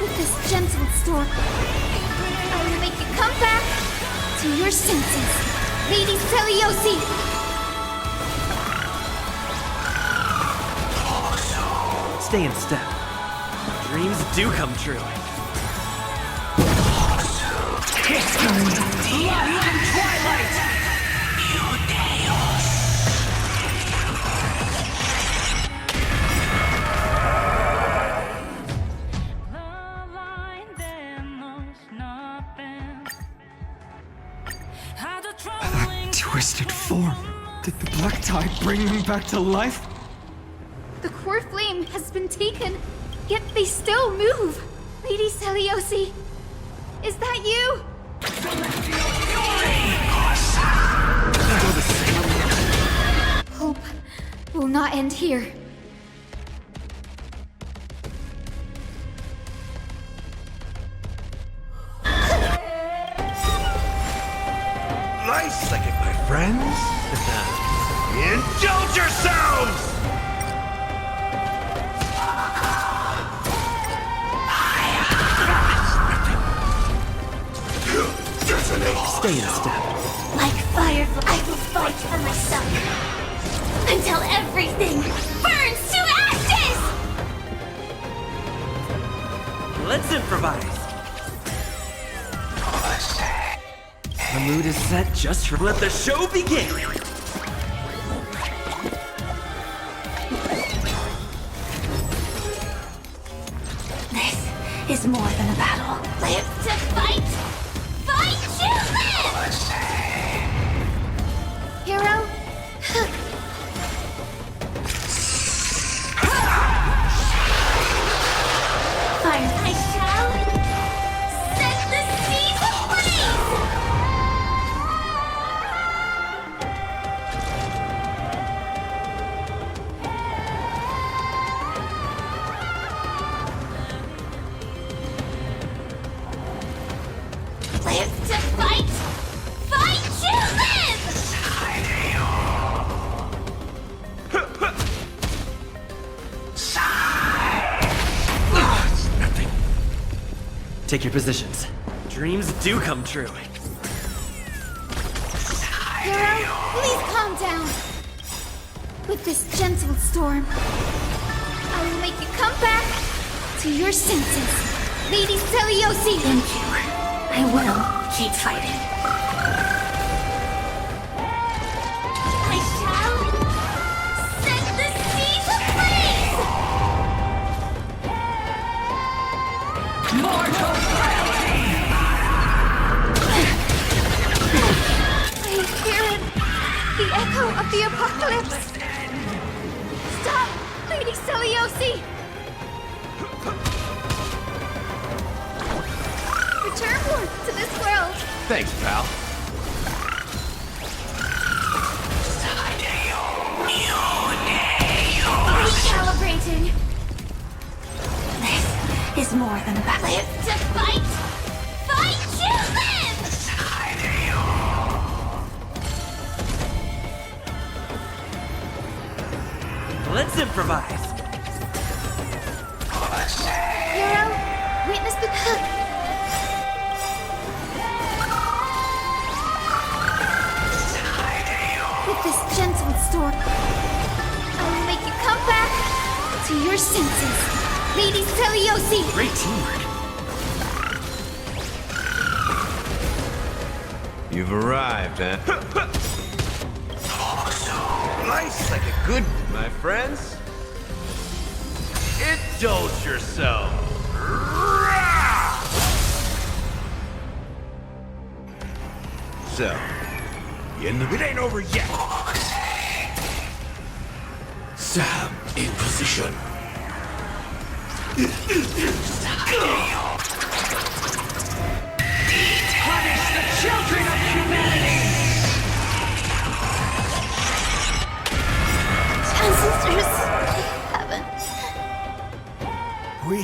With this gentle storm, I will make you come back to your senses, Lady Celiosi. Stay in step. Dreams do come true. History! Light and twilight! That twisted form. Did the black tide bring them back to life? The core flame has been taken, yet they still move. Lady Celiosi, is that you? Hope will not end here. Life's like it, my friends. Indulge yourselves! Stay in step. Like firefly, I will fight for myself until everything burns to ashes! Let's improvise. The mood is set just right. Let the show begin. This is more than a battle. Live to fight! Fight to live! Hero? Fire, I shall set the seas ablaze! Take your positions. Dreams do come true. Hero, please calm down. With this gentle storm, I will make you come back to your senses. Lady Seliosi! Thank you. I will keep fighting. I shall set the seas ablaze! Mortal frailty! I hear it! The echo of the apocalypse! Stop, Lady Seliosi! Return forth to this world! Thanks, pal. Recalibrating. This is more than a battle. Live to fight! Fight to live! Let's improvise. Hero, witness the With this gentle storm, I will make you come back to your senses. Lady Seliosi! Great teamwork. You've arrived, huh? Nice, like a good, my friends. Indulge yourself. So, it ain't over yet. Sam in position. Punish the children of humanity! Ancestors, haven't. We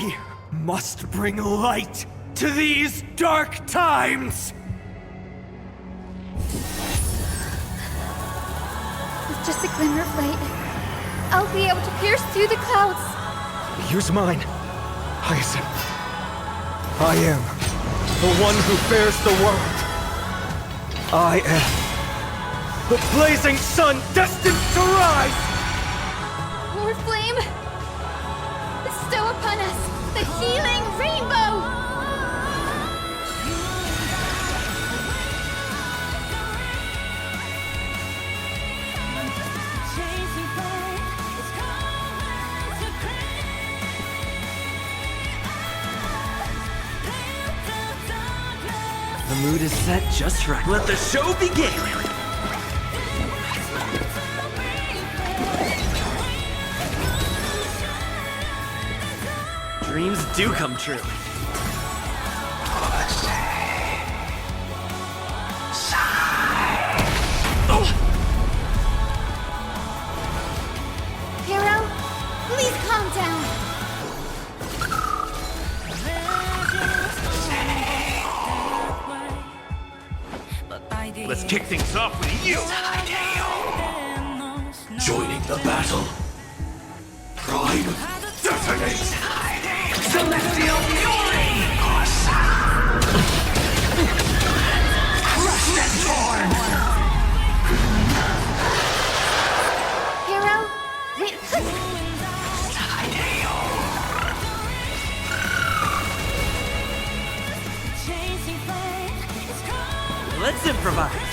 must bring light to these dark times! With just a glimmer of light, I'll be able to pierce through the clouds. Use mine, Hyacinth. I am the one who bears the world. I am the blazing sun destined to rise! Lord Flame, bestow upon us the healing rainbow! The mood is set just right. Let the show begin! Dreams do come true. Hero, please calm down. Let's kick things off with you. Joining the battle. Prime detonate. Celestial fury! Crushed and torn! Hero, wait. Let's improvise.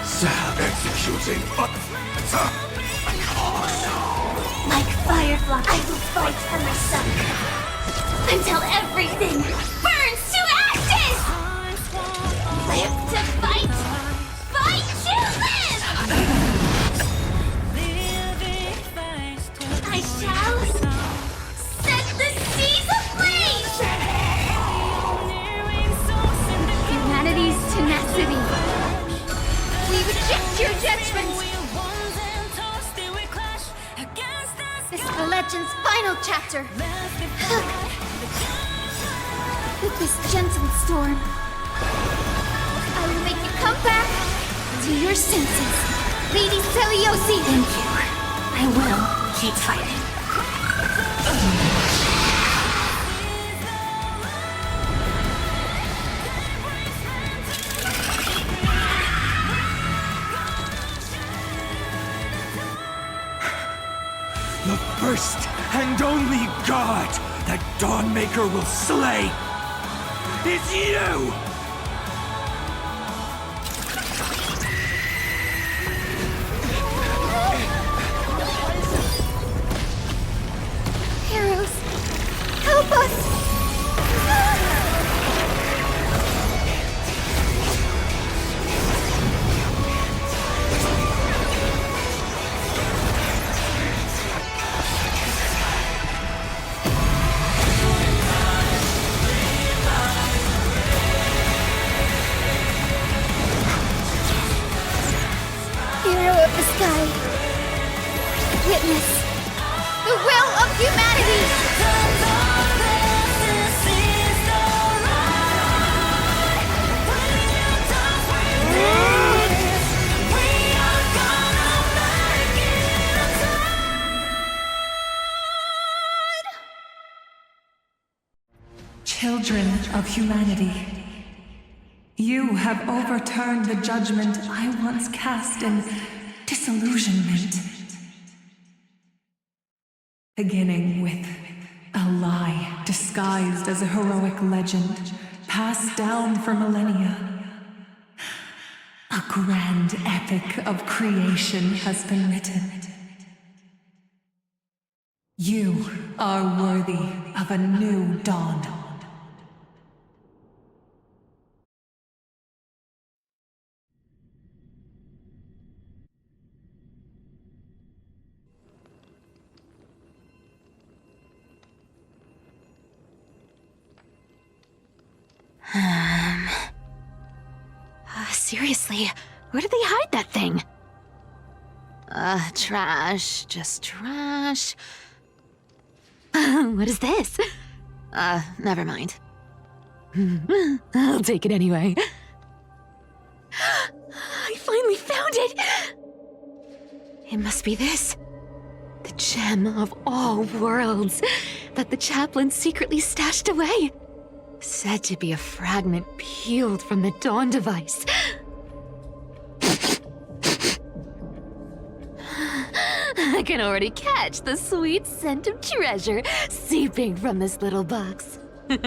Sam executing. Like Firefly, I will fight for myself. Until everything burns to ashes! Live to fight! Fight to live! I shall set the seas ablaze! Humanity's tenacity. We reject your judgment. This is the legend's final chapter. With this gentle storm, I will make you come back to your senses. Lady Seliosi! Thank you. I will keep fighting. The first and only god that Dawnmaker will slay is you! Heroes, help us! Hero of the sky, witness the will of humanity! Children of humanity, you have overturned the judgment I once cast in disillusionment. Beginning with a lie disguised as a heroic legend, passed down for millennia. A grand epic of creation has been written. You are worthy of a new dawn. Seriously, where did they hide that thing? Trash. Just trash. What is this? Never mind. I'll take it anyway. I finally found it! It must be this. The gem of all worlds that the chaplain secretly stashed away. Said to be a fragment peeled from the Dawn device. I can already catch the sweet scent of treasure seeping from this little box. So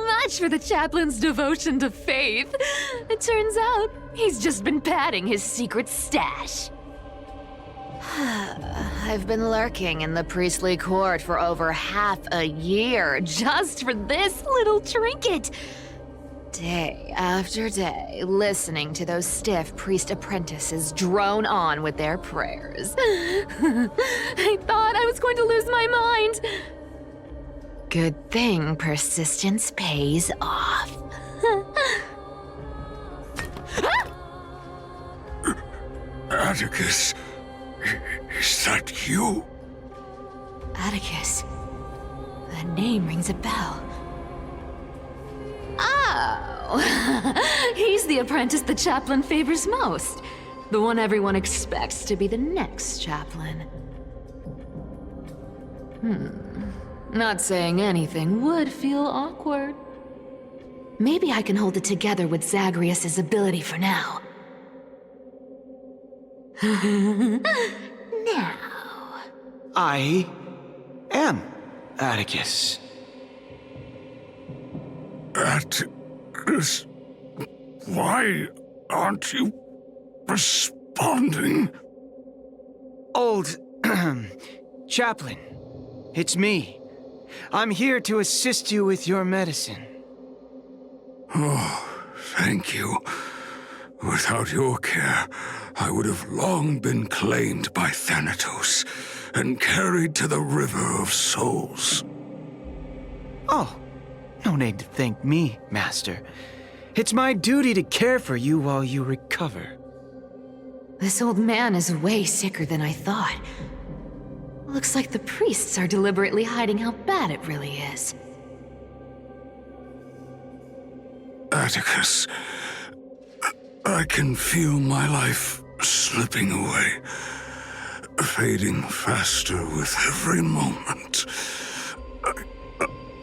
much for the chaplain's devotion to faith. It turns out he's just been padding his secret stash. I've been lurking in the priestly court for over half a year just for this little trinket. Day after day, listening to those stiff priest apprentices drone on with their prayers. I thought I was going to lose my mind. Good thing persistence pays off. Atticus, is that you? Atticus. That name rings a bell. Oh, he's the apprentice the chaplain favors most. The one everyone expects to be the next chaplain. Not saying anything would feel awkward. Maybe I can hold it together with Zagreus' ability for now. Now. I am Atticus. Atticus, why aren't you responding? Old chaplain, it's me. I'm here to assist you with your medicine. Oh, thank you. Without your care, I would have long been claimed by Thanatos and carried to the River of Souls. Oh, no need to thank me, Master. It's my duty to care for you while you recover. This old man is way sicker than I thought. Looks like the priests are deliberately hiding how bad it really is. Atticus, I can feel my life slipping away, fading faster with every moment.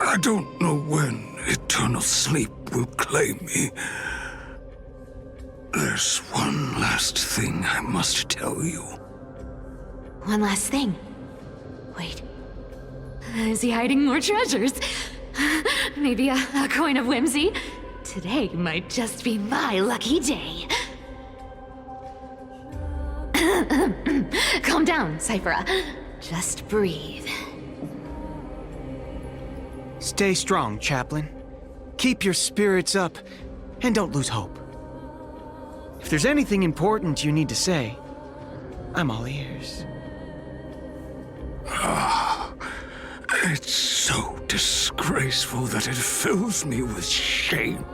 I don't know when eternal sleep will claim me. There's one last thing I must tell you. One last thing. Wait. Is he hiding more treasures? Maybe a coin of whimsy? Today might just be my lucky day. Calm down, Cyphera. Just breathe. Stay strong, Chaplain. Keep your spirits up, and don't lose hope. If there's anything important you need to say, I'm all ears. It's so disgraceful that it fills me with shame.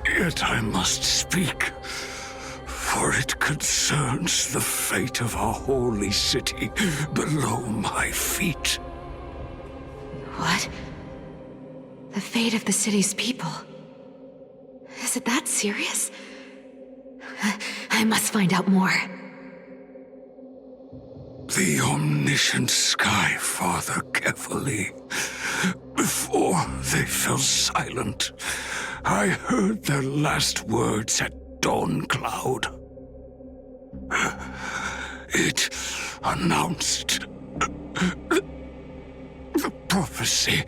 Yet I must speak, for it concerns the fate of our holy city below my feet. What? The fate of the city's people? Is it that serious? I must find out more. The omniscient Sky Father carefully. Before they fell silent, I heard their last words at Dawn Cloud. It announced the prophecy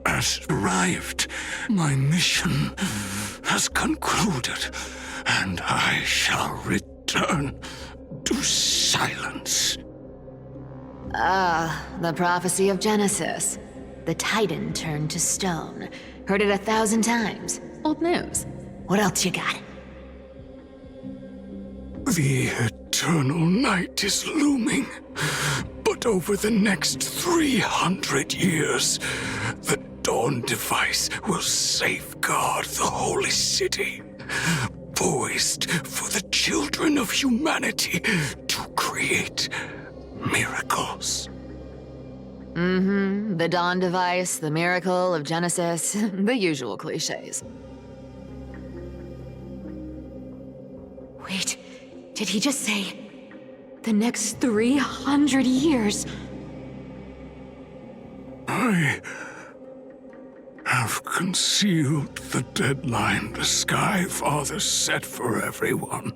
has arrived. My mission has concluded, and I shall return to silence. The prophecy of Genesis. The Titan turned to stone. Heard it 1,000 times. Old news. What else you got? The eternal night is looming. But over the next 300 years, the Dawn device will safeguard the holy city, poised for the children of humanity to create miracles. The Dawn device, the miracle of Genesis, the usual cliches. Wait, did he just say the next 300 years? I have concealed the deadline the Sky Father set for everyone.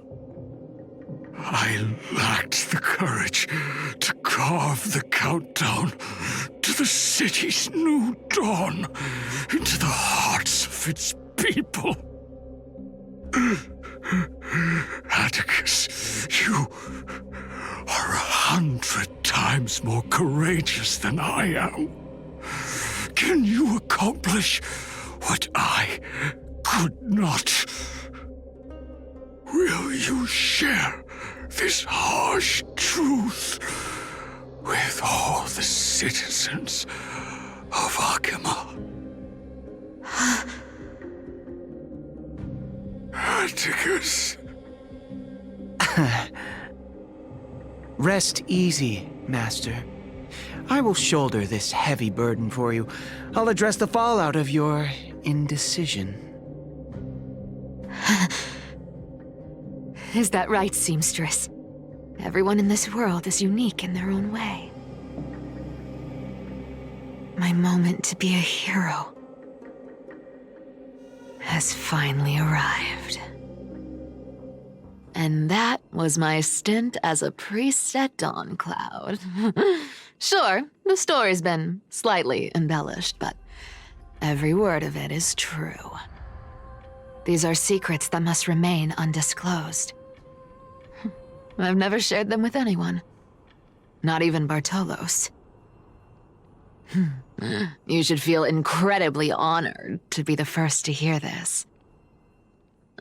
I lacked the courage to carve the countdown to the city's new dawn into the hearts of its people. Atticus, you are 100 times more courageous than I am. Can you accomplish what I could not? Will you share this harsh truth with all the citizens of Akima? Atticus. Rest easy, Master. I will shoulder this heavy burden for you. I'll address the fallout of your indecision. Is that right, seamstress? Everyone in this world is unique in their own way. My moment to be a hero has finally arrived. And that was my stint as a priest at Dawn Cloud. Sure, the story's been slightly embellished, but every word of it is true. These are secrets that must remain undisclosed. I've never shared them with anyone. Not even Bartolos. You should feel incredibly honored to be the first to hear this.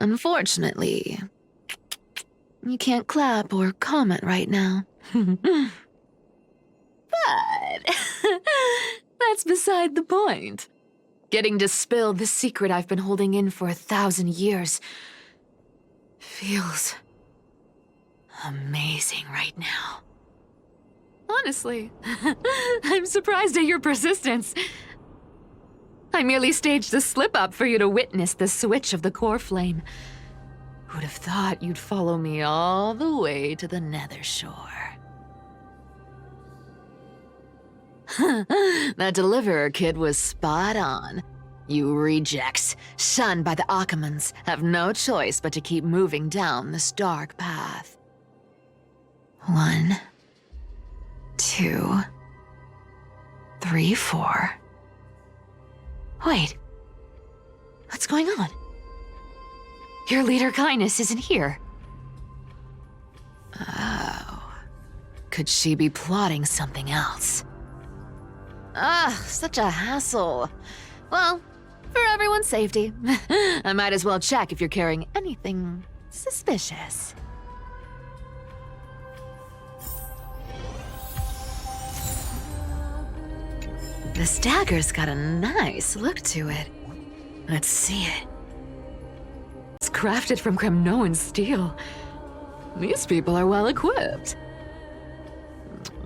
Unfortunately, you can't clap or comment right now. But that's beside the point. Getting to spill the secret I've been holding in for 1,000 years feels amazing right now. Honestly, I'm surprised at your persistence. I merely staged the slip-up for you to witness the switch of the core flame. Who'd have thought you'd follow me all the way to the Nether Shore? That deliverer kid was spot on. You rejects, shunned by the Akamans, have no choice but to keep moving down this dark path. 1, 2, 3, 4. Wait. What's going on? Your leader Kindness isn't here. Oh. Could she be plotting something else? Such a hassle. Well, for everyone's safety, I might as well check if you're carrying anything suspicious. This dagger's got a nice look to it. Let's see it. It's crafted from Kremnoan steel. These people are well equipped.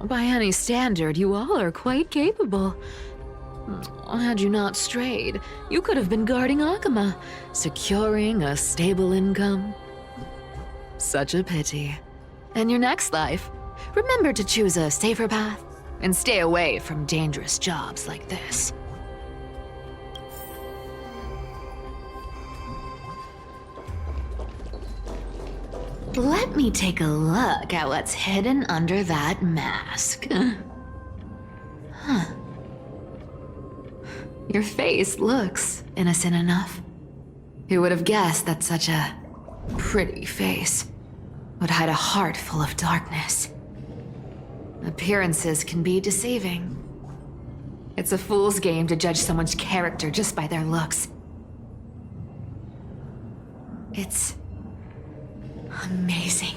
By any standard, you all are quite capable. Had you not strayed, you could have been guarding Akama, securing a stable income. Such a pity. In your next life, remember to choose a safer path and stay away from dangerous jobs like this. Let me take a look at what's hidden under that mask. Huh. Your face looks innocent enough. Who would have guessed that such a pretty face would hide a heart full of darkness? Appearances can be deceiving. It's a fool's game to judge someone's character just by their looks. It's amazing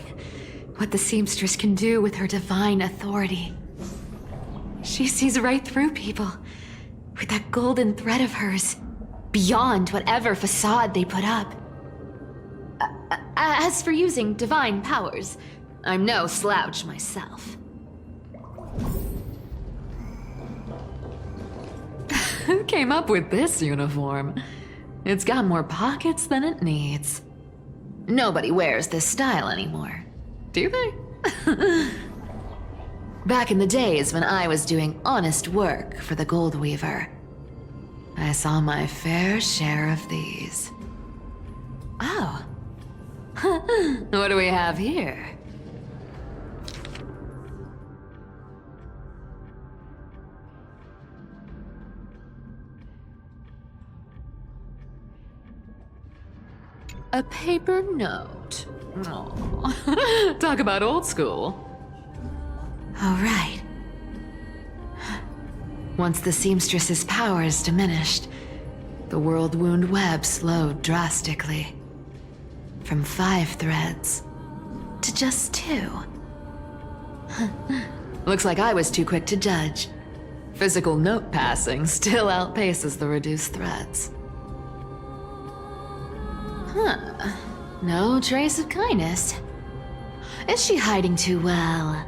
what the seamstress can do with her divine authority. She sees right through people with that golden thread of hers, beyond whatever facade they put up. As for using divine powers, I'm no slouch myself. Who came up with this uniform? It's got more pockets than it needs. Nobody wears this style anymore, do they? Back in the days when I was doing honest work for the Gold Weaver, I saw my fair share of these. Oh. What do we have here? A paper note. Oh. Talk about old school. All right. Once the seamstress's powers diminished, the world wound web slowed drastically. From 5 threads to just 2. Looks like I was too quick to judge. Physical note passing still outpaces the reduced threads. Huh. No trace of Kindness. Is she hiding too well?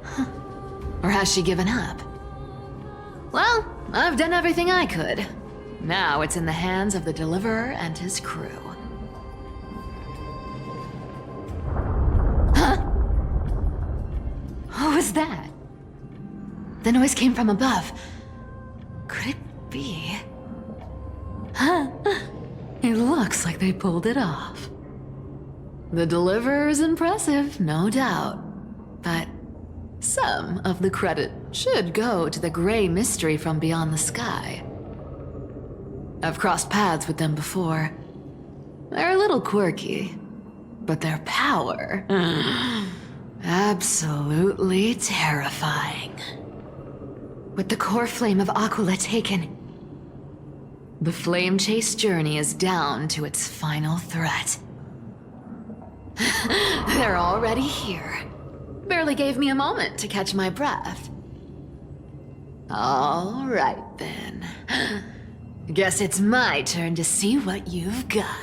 Huh. Or has she given up? Well, I've done everything I could. Now it's in the hands of the Deliverer and his crew. Huh? What was that? The noise came from above. Could it be? Huh? It looks like they pulled it off. The Deliverer is impressive, no doubt. But some of the credit should go to the gray mystery from beyond the sky. I've crossed paths with them before. They're a little quirky, but their power... absolutely terrifying. With the core flame of Aquila taken, the flame chase journey is down to its final threat. They're already here. Barely gave me a moment to catch my breath. All right then. Guess it's my turn to see what you've got.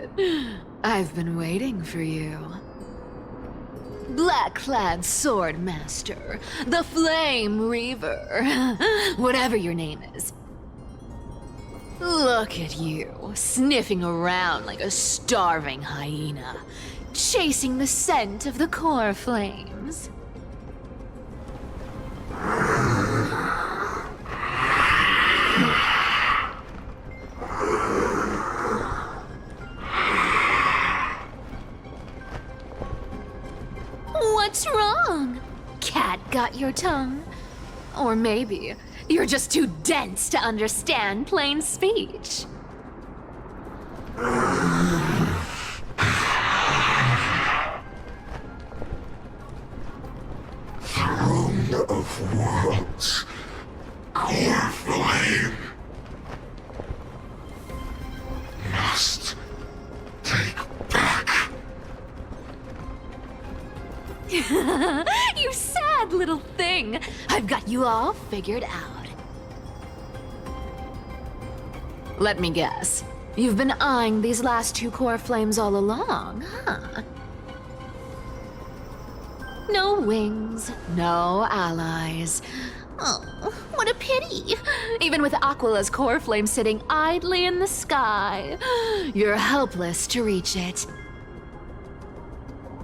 it. I've been waiting for you. Black-clad sword master, the Flame Reaver, whatever your name is. Look at you, sniffing around like a starving hyena, chasing the scent of the core flames. What's wrong? Cat got your tongue? Or maybe you're just too dense to understand plain speech. Throne of worlds, core flame. Must take back. You sad little thing. I've got you all figured out. Let me guess. You've been eyeing these last two core flames all along, huh? No wings, no allies. Oh, what a pity. Even with Aquala's core flame sitting idly in the sky, you're helpless to reach it.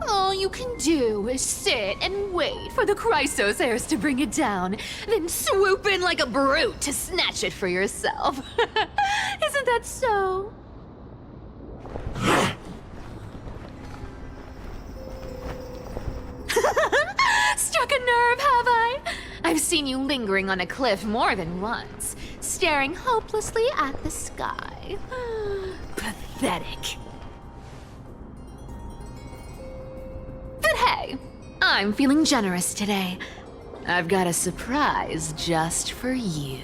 All you can do is sit and wait for the Chrysos heirs to bring it down, then swoop in like a brute to snatch it for yourself. Isn't that so? Struck a nerve, have I? I've seen you lingering on a cliff more than once, staring hopelessly at the sky. Pathetic. But hey, I'm feeling generous today. I've got a surprise just for you.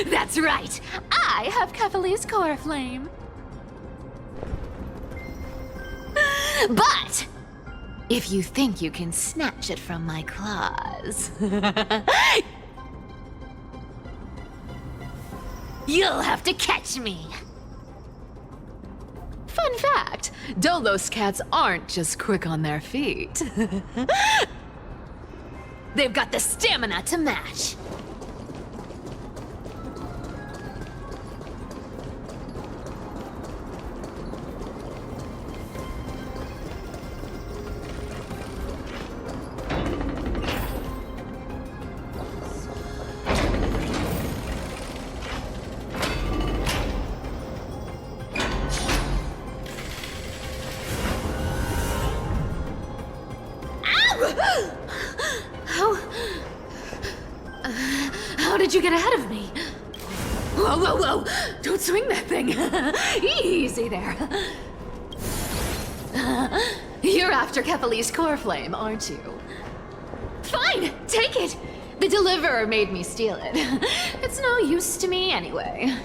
That's right, I have Kefali's core flame. But if you think you can snatch it from my claws, you'll have to catch me. Fun fact, Dolos cats aren't just quick on their feet. They've got the stamina to match. How did you get ahead of me? Whoa, whoa, whoa! Don't swing that thing! Easy there. You're after Kefali's core flame, aren't you? Fine, take it! The deliverer made me steal it. It's no use to me anyway.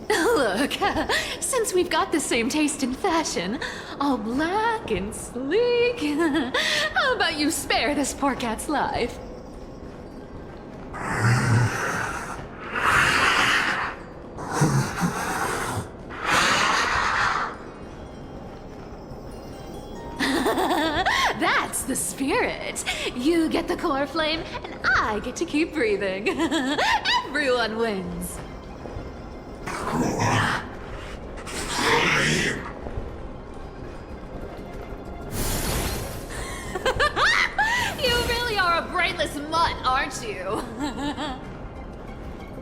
Look, since we've got the same taste in fashion, all black and sleek, how about you spare this poor cat's life? That's the spirit. You get the core flame, and I get to keep breathing. Everyone wins. You really are a brainless mutt, aren't you?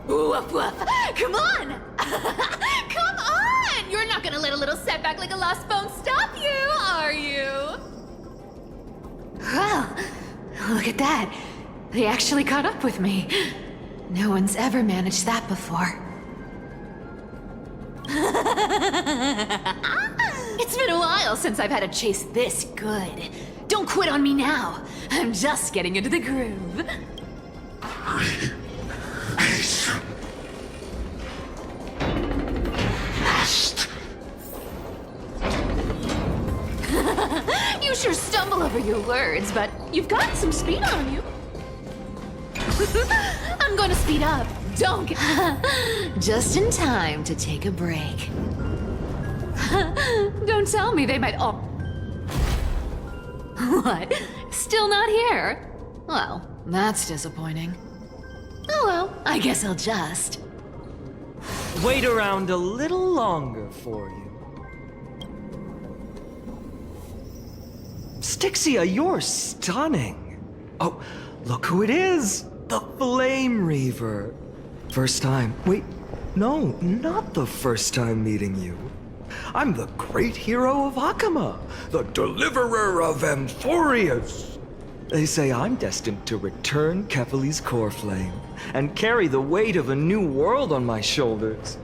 Woof woof. Come on! Come on! You're not gonna let a little setback like a lost bone stop you, are you? Well, look at that. They actually caught up with me. No one's ever managed that before. It's been a while since I've had a chase this good. Don't quit on me now. I'm just getting into the groove. You sure stumble over your words, but you've got some speed on you. I'm going to speed up. Don't get... Just in time to take a break. Don't tell me they might all... What? Still not here? Well, that's disappointing. Oh well, I guess I'll just... Wait around a little longer for you. Styxia, you're stunning. Oh, look who it is! The Flame Reaver. First time. Wait, no, not the first time meeting you. I'm the great hero of Hakama, the deliverer of Amphorius. They say I'm destined to return Kefali's core flame and carry the weight of a new world on my shoulders.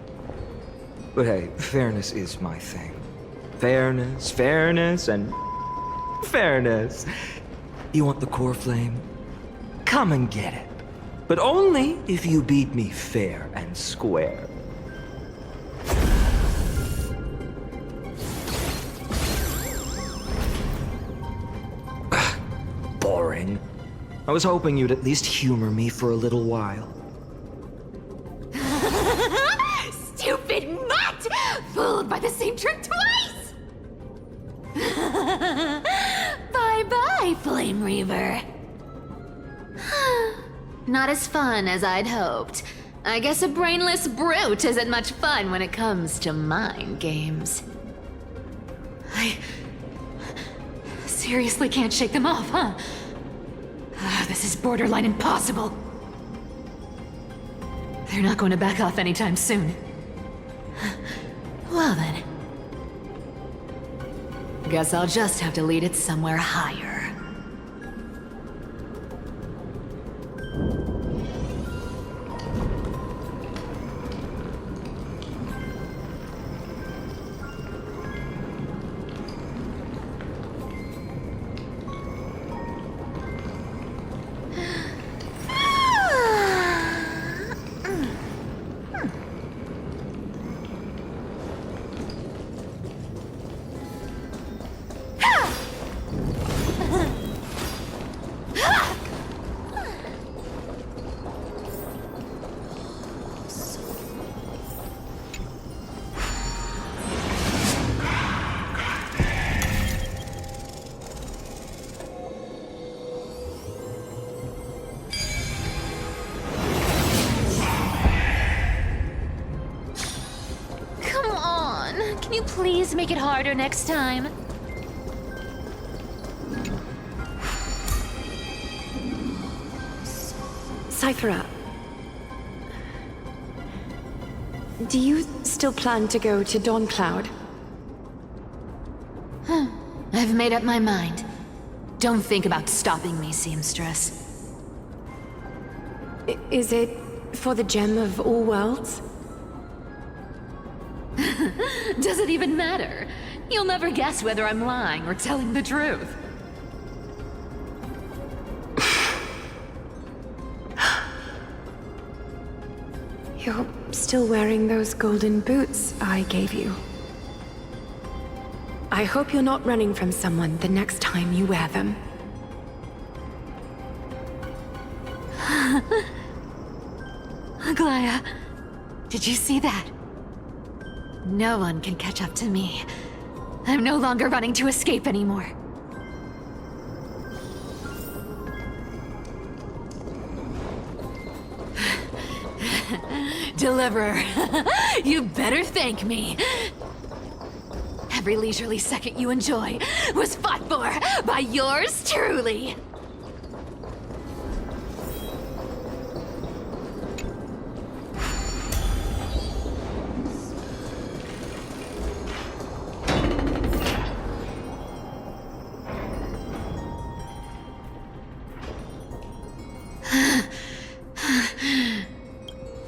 But hey, fairness is my thing. Fairness, and fairness. You want the core flame? Come and get it. But only if you beat me fair and square. Boring. I was hoping you'd at least humor me for a little while. Stupid mutt! Fooled by the same trick twice! Bye-bye, Flame Reaver. Not as fun as I'd hoped. I guess a brainless brute isn't much fun when it comes to mind games. I seriously can't shake them off, huh? This is borderline impossible. They're not going to back off anytime soon. Well then. Guess I'll just have to lead it somewhere higher. Can you please make it harder next time? Cythera, do you still plan to go to Dawncloud? I've made up my mind. Don't think about stopping me, seamstress. Is it for the gem of all worlds? Does it even matter? You'll never guess whether I'm lying or telling the truth. You're still wearing those golden boots I gave you. I hope you're not running from someone the next time you wear them. Aglaya, did you see that? No one can catch up to me. I'm no longer running to escape anymore. Deliverer, you better thank me. Every leisurely second you enjoy was fought for by yours truly.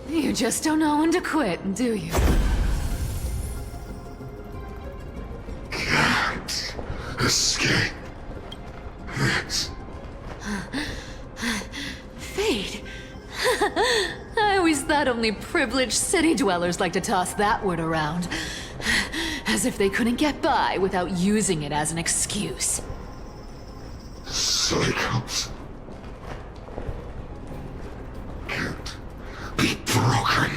You just don't know when to quit, do you? Can't escape this. Fate? I always thought only privileged city dwellers like to toss that word around. As if they couldn't get by without using it as an excuse. Cycles can't be broken.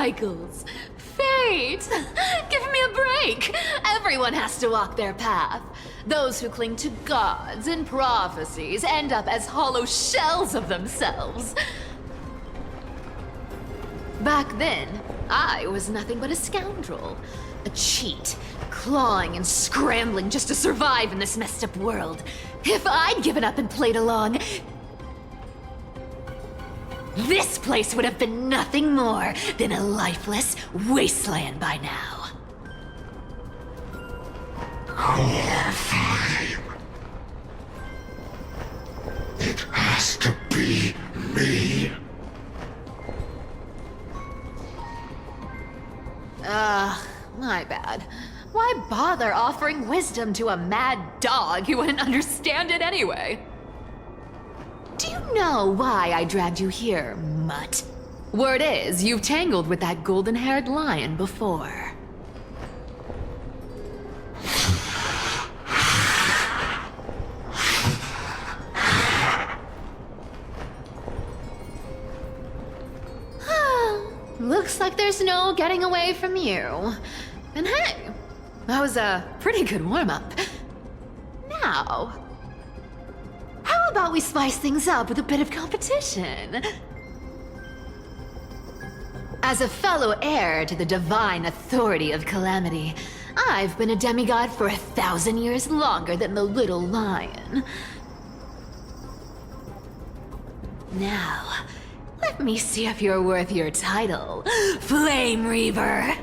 cycles. Fate! Give me a break! Everyone has to walk their path. Those who cling to gods and prophecies end up as hollow shells of themselves. Back then, I was nothing but a scoundrel. A cheat, clawing and scrambling just to survive in this messed up world. If I'd given up and played along, this place would have been nothing more than a lifeless wasteland by now. Fine. It has to be me. My bad. Why bother offering wisdom to a mad dog who wouldn't understand it anyway? Do you know why I dragged you here, mutt? Word is, you've tangled with that golden-haired lion before. Looks like there's no getting away from you. And hey, that was a pretty good warm-up. Now, how about we spice things up with a bit of competition? As a fellow heir to the divine authority of Calamity, I've been a demigod for 1,000 years longer than the little lion. Now, let me see if you're worth your title, Flame Reaver.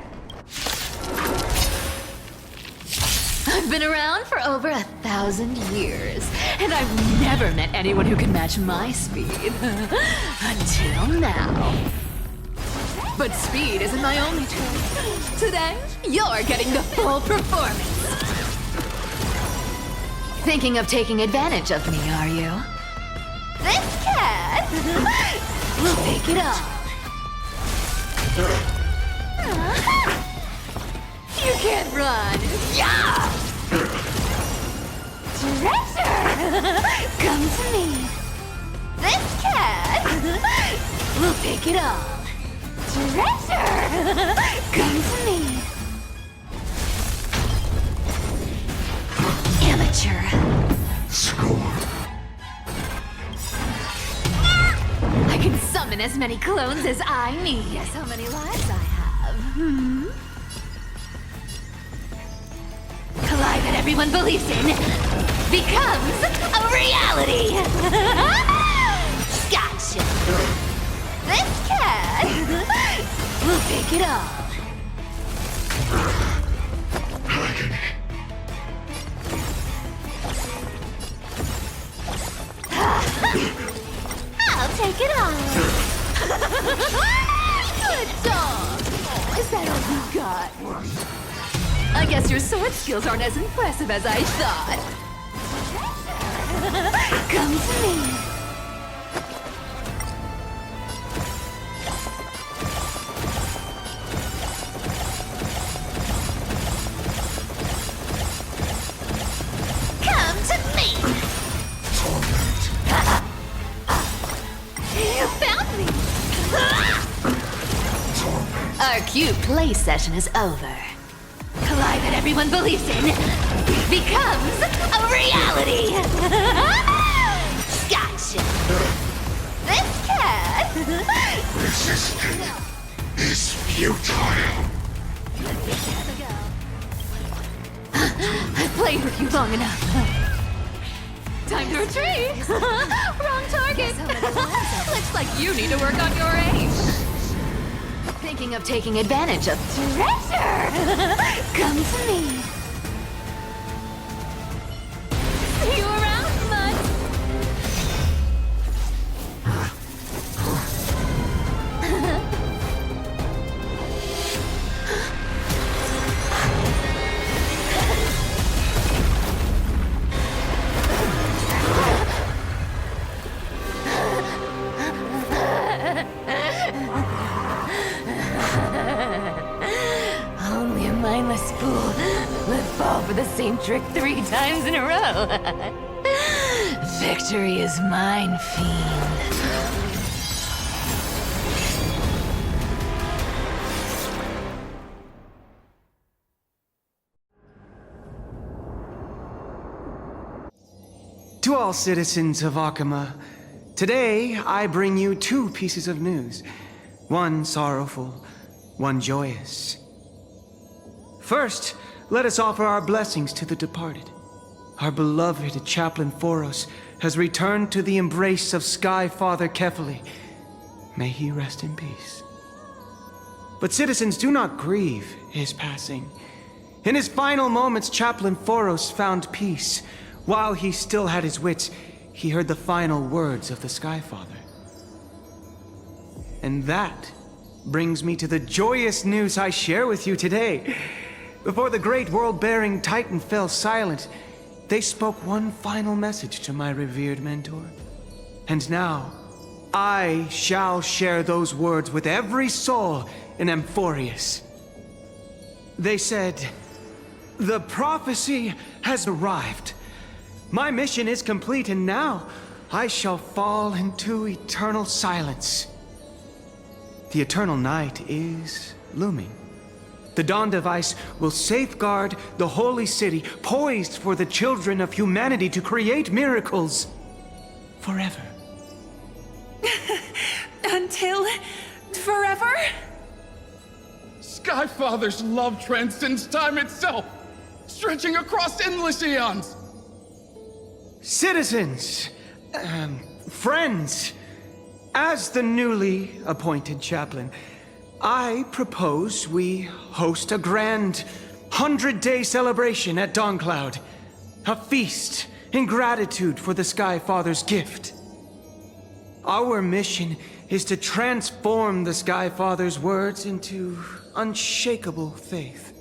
I've been around for over 1,000 years, and I've never met anyone who can match my speed. Until now. But speed isn't my only trait. Today, you're getting the full performance. Thinking of taking advantage of me, are you? This cat will take it all. You can't run. Yeah! Treasure! Come to me. This cat will take it all. Treasure! Come to me. Amateur. Score. I can summon as many clones as I need. Guess how many lives I have, Collide that everyone believes in becomes a reality! Gotcha! This cat will take it all. I'll take it all. Good dog. Is that all you got? I guess your sword skills aren't as impressive as I thought. Come to me. Come to me. You found me. Our cute play session is over. Collide that everyone believes in becomes a reality! Gotcha! This cat Resisting is futile. I've played with you long enough. Time to retreat! Wrong target! Looks like you need to work on your aim. Thinking of taking advantage of treasure! Come to me. See you around, Mud. Only a mindless fool would fall for the same trick 3 times in a row. Victory is mine, fiend. To all citizens of Akama, today I bring you two pieces of news. One sorrowful, one joyous. First, let us offer our blessings to the departed. Our beloved Chaplain Foros has returned to the embrace of Sky Father Kefali. May he rest in peace. But citizens, do not grieve his passing. In his final moments, Chaplain Foros found peace. While he still had his wits, he heard the final words of the Sky Father. And that brings me to the joyous news I share with you today. Before the great world-bearing Titan fell silent, they spoke one final message to my revered mentor. And now, I shall share those words with every soul in Amphorius. They said, "The prophecy has arrived. My mission is complete, and now I shall fall into eternal silence." The eternal night is looming. The dawn device will safeguard the holy city, poised for the children of humanity to create miracles forever. Until forever? Skyfather's love transcends time itself, stretching across endless eons. Citizens, friends, as the newly appointed chaplain, I propose we host a grand 100-day celebration at Dawncloud. A feast in gratitude for the Sky Father's gift. Our mission is to transform the Sky Father's words into unshakable faith.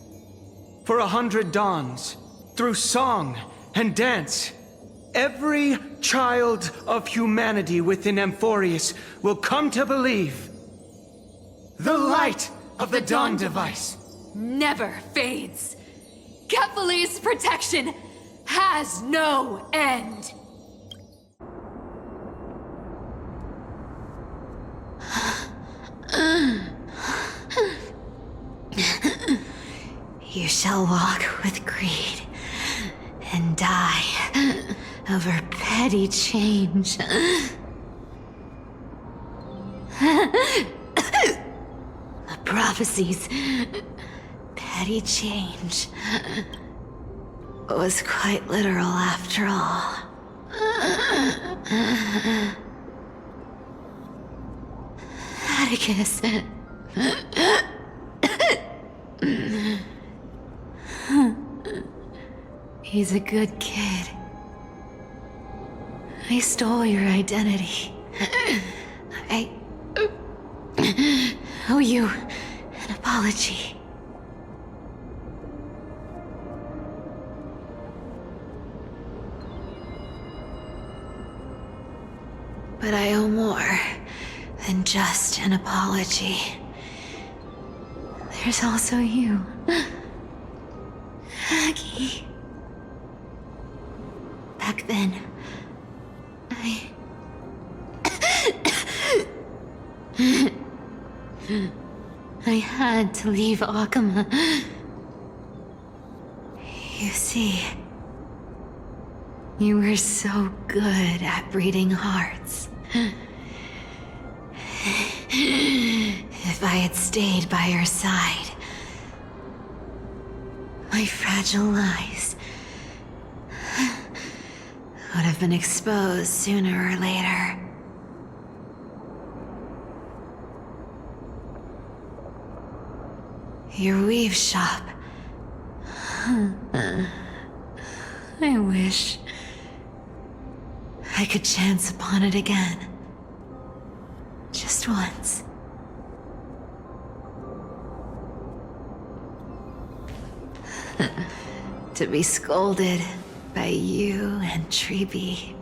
For 100 dawns, through song and dance, every child of humanity within Amphorius will come to believe the light of the Dawn Device never fades. Kefali's protection has no end. You shall walk with greed and die over petty change. The prophecies, petty change, was quite literal after all. Atticus. He's a good kid. I stole your identity. I owe you an apology. But I owe more than just an apology. There's also you, Aggie. Back then, I had to leave Akama. You see, you were so good at breeding hearts. If I had stayed by your side, my fragile lies would have been exposed sooner or later. Your weave shop. I wish I could chance upon it again. Just once. To be scolded by you and Treeby.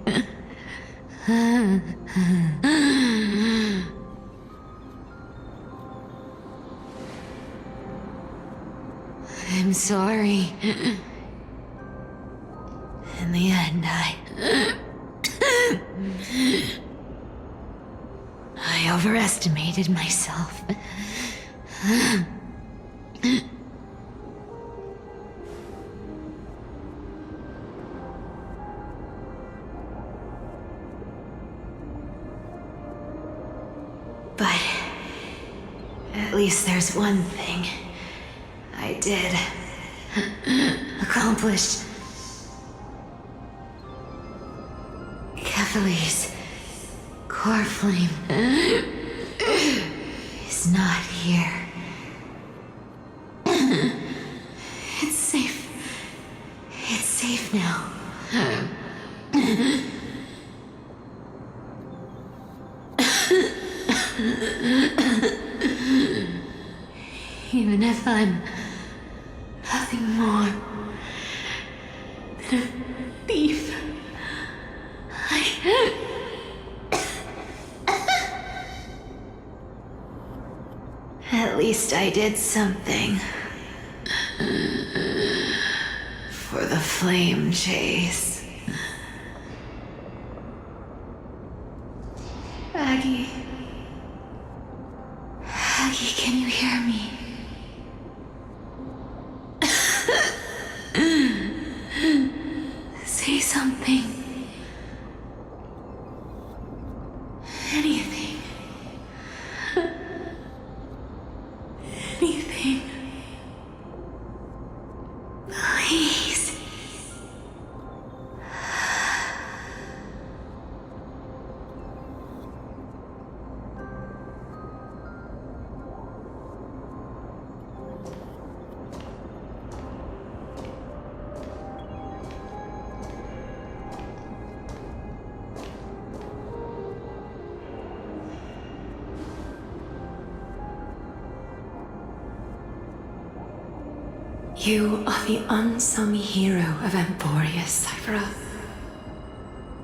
I'm sorry. In the end, I overestimated myself. At least there's one thing I did accomplish. Kethely's core flame is not here. It's safe. It's safe now. Even if I'm nothing more than a thief, At least I did something for the flame chase. Aggie, can you hear me? Say something. Anything. Anything. Please. You are the unsung hero of Emporius, Cypher.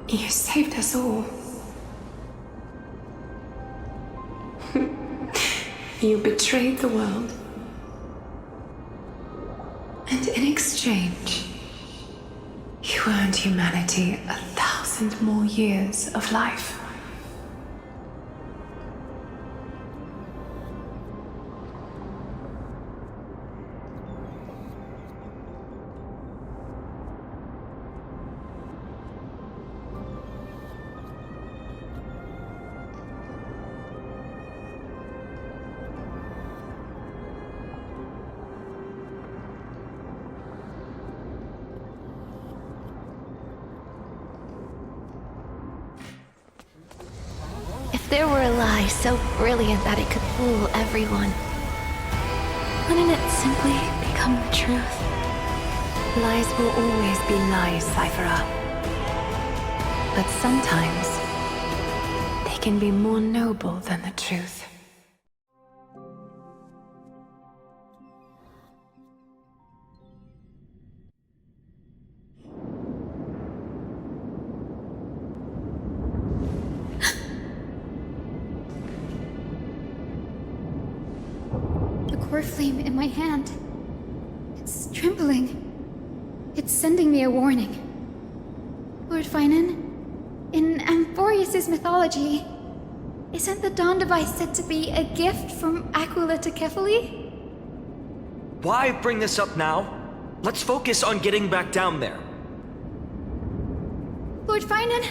You saved us all. You betrayed the world. And in exchange, you earned humanity 1,000 more years of life. If there were a lie so brilliant that it could fool everyone, wouldn't it simply become the truth? Lies will always be lies, Cypher. But sometimes, they can be more noble than the truth. Core flame in my hand. It's trembling. It's sending me a warning. Lord Finan, in Amphorius' mythology, isn't the Dawn device said to be a gift from Aquila to Kethely? Why bring this up now? Let's focus on getting back down there. Lord Finan?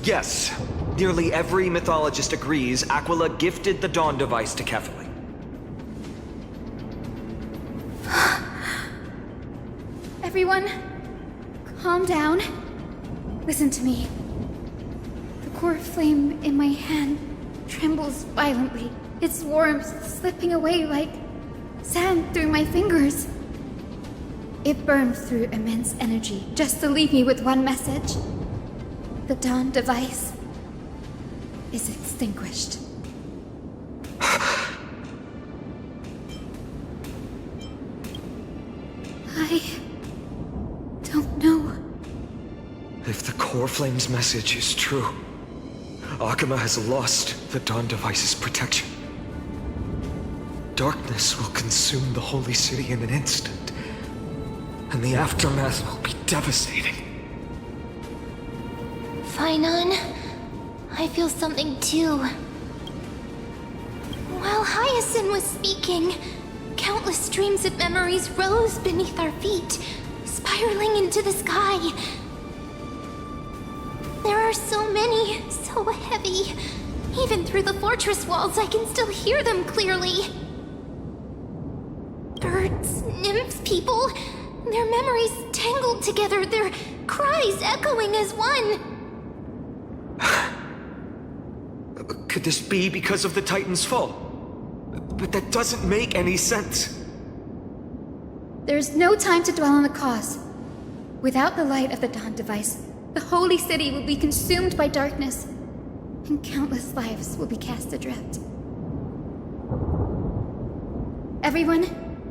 Yes. Nearly every mythologist agrees Aquila gifted the Dawn device to Kethely. Everyone, calm down. Listen to me. The core flame in my hand trembles violently, its warmth slipping away like sand through my fingers. It burns through immense energy just to leave me with one message. The Dawn device is extinguished. I don't know. If the Core Flame's message is true, Akama has lost the Dawn device's protection. Darkness will consume the Holy City in an instant, and the aftermath will be devastating. Finan, I feel something too. While Hyacinth was speaking, countless streams of memories rose beneath our feet, spiraling into the sky. There are so many, so heavy. Even through the fortress walls, I can still hear them clearly. Birds, nymphs, people, their memories tangled together, their cries echoing as one. Could this be because of the Titan's fall? But that doesn't make any sense. There's no time to dwell on the cause. Without the light of the Dawn device, the holy city will be consumed by darkness, and countless lives will be cast adrift. Everyone,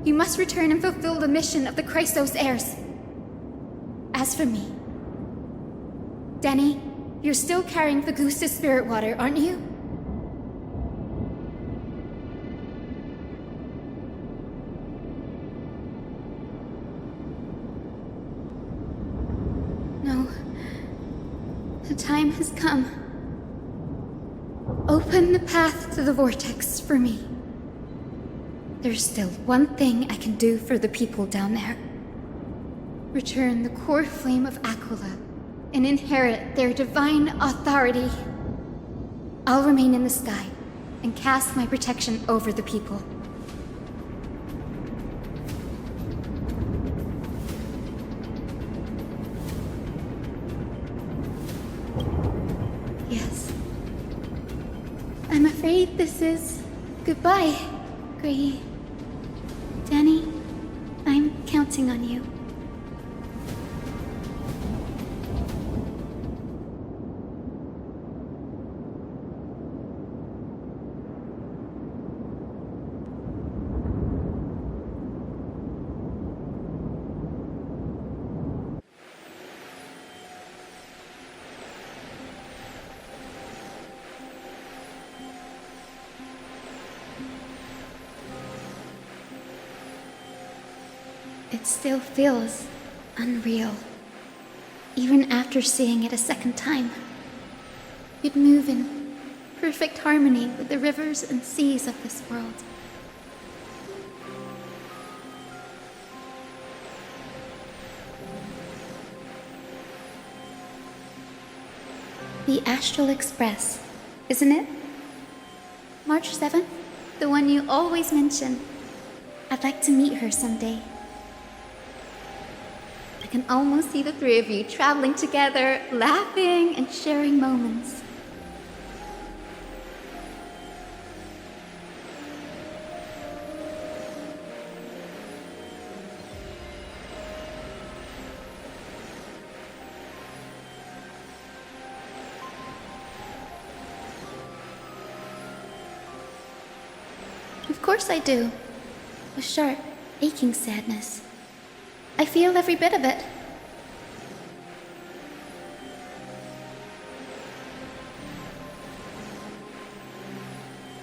you must return and fulfill the mission of the Chrysos heirs. As for me, Denny, you're still carrying the Goose's spirit water, aren't you? No. The time has come. Open the path to the vortex for me. There's still one thing I can do for the people down there. Return the core flame of Aquila and inherit their divine authority. I'll remain in the sky and cast my protection over the people. Yes. I'm afraid this is goodbye, Gray. Danny, I'm counting on you. It still feels unreal, even after seeing it a second time. You'd move in perfect harmony with the rivers and seas of this world. The Astral Express, isn't it? March 7th, the one you always mention. I'd like to meet her someday. I can almost see the three of you traveling together, laughing and sharing moments. Of course I do. A sharp, aching sadness. I feel every bit of it.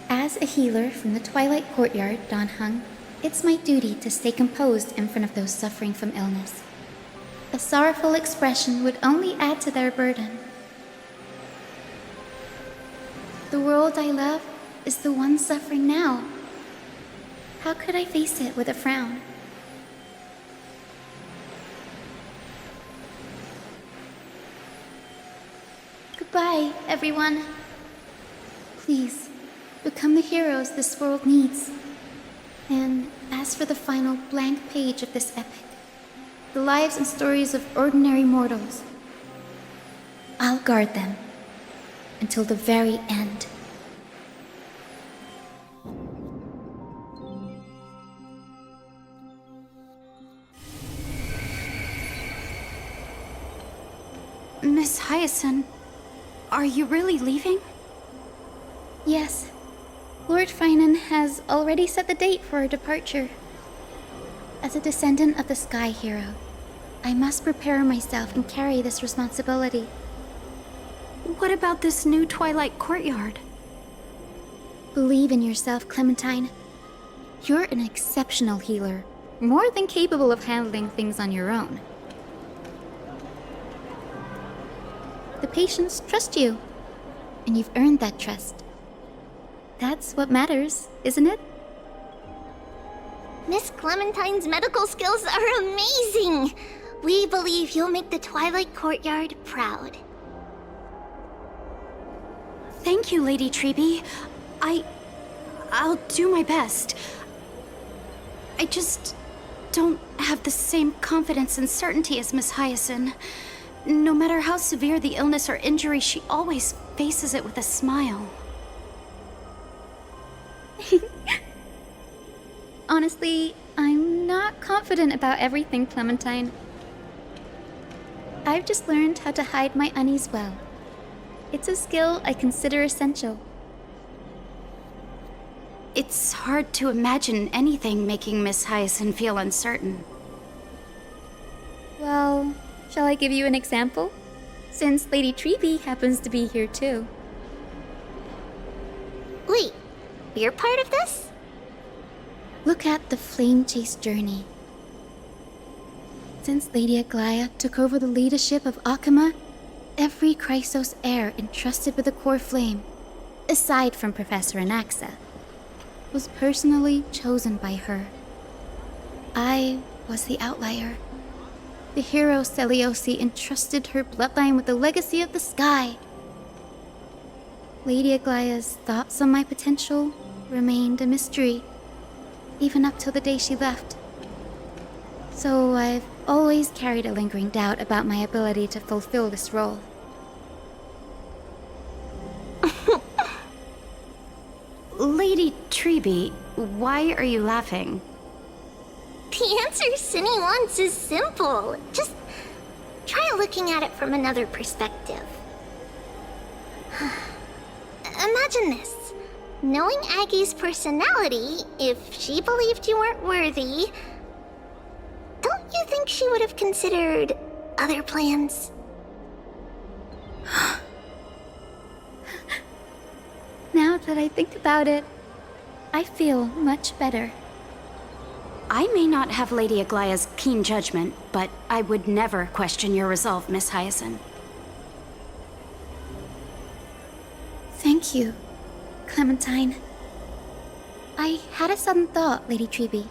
As a healer from the Twilight Courtyard, Don Hung, it's my duty to stay composed in front of those suffering from illness. A sorrowful expression would only add to their burden. The world I love is the one suffering now. How could I face it with a frown? Goodbye, everyone. Please, become the heroes this world needs. And as for the final blank page of this epic, the lives and stories of ordinary mortals, I'll guard them until the very end. Miss Hyacinth, are you really leaving? Yes. Lord Finan has already set the date for our departure. As a descendant of the Sky Hero, I must prepare myself and carry this responsibility. What about this new Twilight Courtyard? Believe in yourself, Clementine. You're an exceptional healer, more than capable of handling things on your own. The patients trust you, and you've earned that trust. That's what matters, isn't it? Miss Clementine's medical skills are amazing! We believe you'll make the Twilight Courtyard proud. Thank you, Lady Treby. I'll do my best. I just don't have the same confidence and certainty as Miss Hyacinth. No matter how severe the illness or injury, she always faces it with a smile. Honestly, I'm not confident about everything, Clementine. I've just learned how to hide my unease well. It's a skill I consider essential. It's hard to imagine anything making Miss Hyacinth feel uncertain. Well, shall I give you an example? Since Lady Treby happens to be here too. Wait, you're part of this? Look at the Flame Chase journey. Since Lady Aglaya took over the leadership of Akama, every Chrysos heir entrusted with the core flame, aside from Professor Anaxa, was personally chosen by her. I was the outlier. The hero Seliosi entrusted her bloodline with the legacy of the sky. Lady Aglaya's thoughts on my potential remained a mystery, even up till the day she left. So I've always carried a lingering doubt about my ability to fulfill this role. Lady Treby, why are you laughing? The answer Cindy wants is simple. Just try looking at it from another perspective. Imagine this. Knowing Aggie's personality, if she believed you weren't worthy, don't you think she would have considered other plans? Now that I think about it, I feel much better. I may not have Lady Aglaya's keen judgment, but I would never question your resolve, Miss Hyacinth. Thank you, Clementine. I had a sudden thought, Lady Treby.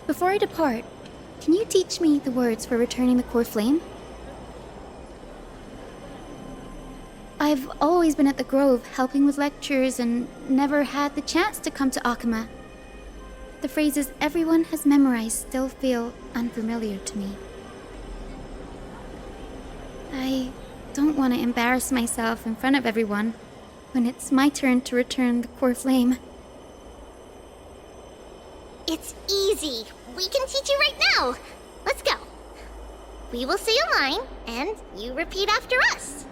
Before I depart, can you teach me the words for returning the core flame? I've always been at the Grove helping with lectures and never had the chance to come to Akama. The phrases everyone has memorized still feel unfamiliar to me. I don't want to embarrass myself in front of everyone when it's my turn to return the core flame. It's easy. We can teach you right now. Let's go. We will say a line, and you repeat after us.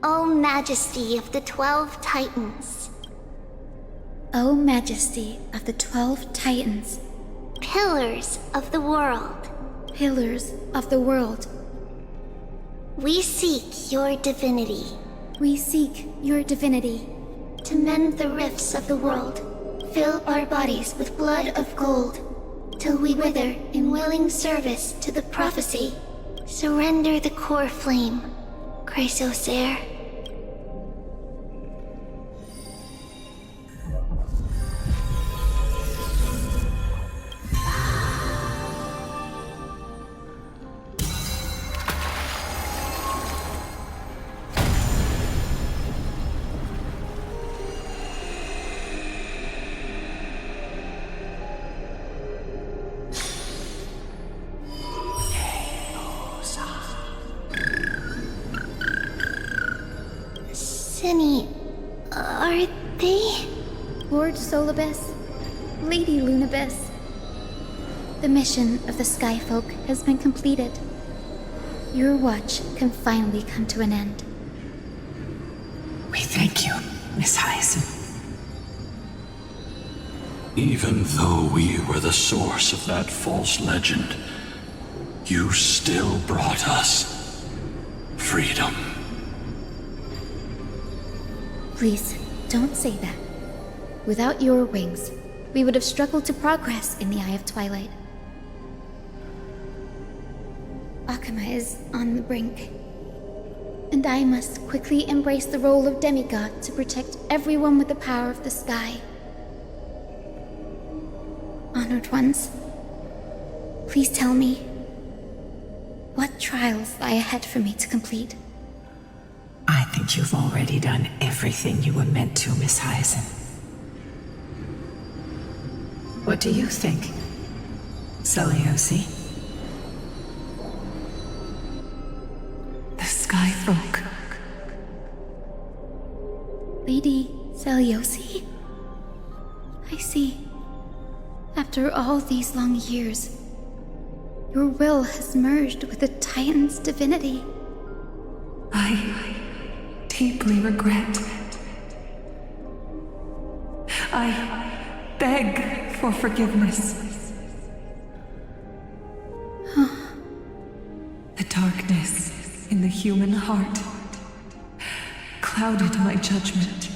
O Majesty of the 12 Titans. O Majesty of the 12 Titans. Pillars of the world. Pillars of the world. We seek your divinity. We seek your divinity. To mend the rifts of the world, fill our bodies with blood of gold, till we wither in willing service to the prophecy. Surrender the core flame, Chrysos heir. Cindy, are they? Lord Solibus, Lady Lunabis. The mission of the Skyfolk has been completed. Your watch can finally come to an end. We thank you, Miss Hyacinth. Even though we were the source of that false legend, you still brought us freedom. Please, don't say that. Without your wings, we would have struggled to progress in the Eye of Twilight. Akama is on the brink, and I must quickly embrace the role of demigod to protect everyone with the power of the sky. Honored ones, please tell me, what trials lie ahead for me to complete? think you've already done everything you were meant to, Miss Hyacinth. What do you think, Seliosi? The Sky Folk. Lady Seliosi? I see. After all these long years, your will has merged with the Titan's divinity. I deeply regret. I beg for forgiveness. The darkness in the human heart clouded my judgment.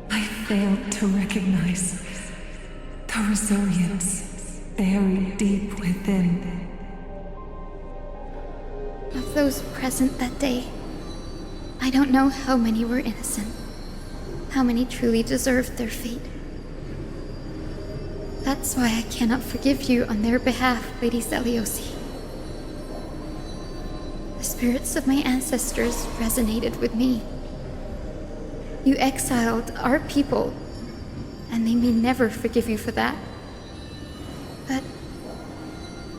I failed to recognize the resilience buried deep within. Of those present that day, I don't know how many were innocent, how many truly deserved their fate. That's why I cannot forgive you on their behalf, Lady Seliosi. The spirits of my ancestors resonated with me. You exiled our people, and they may never forgive you for that. But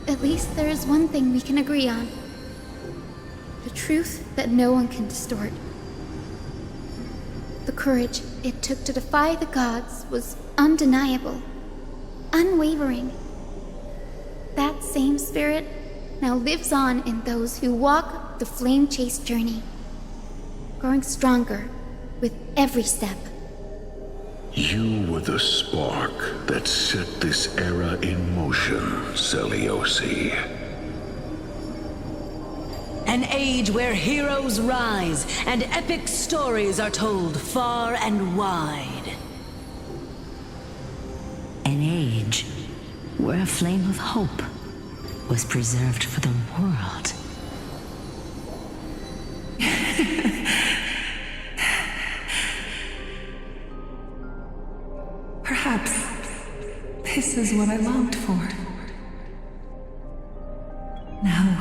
at least there is one thing we can agree on. The truth that no one can distort. The courage it took to defy the gods was undeniable, unwavering. That same spirit now lives on in those who walk the flame-chased journey, growing stronger with every step. You were the spark that set this era in motion, Seliosi. An age where heroes rise and epic stories are told far and wide. An age where a flame of hope was preserved for the world. Perhaps this is what I longed for. Now,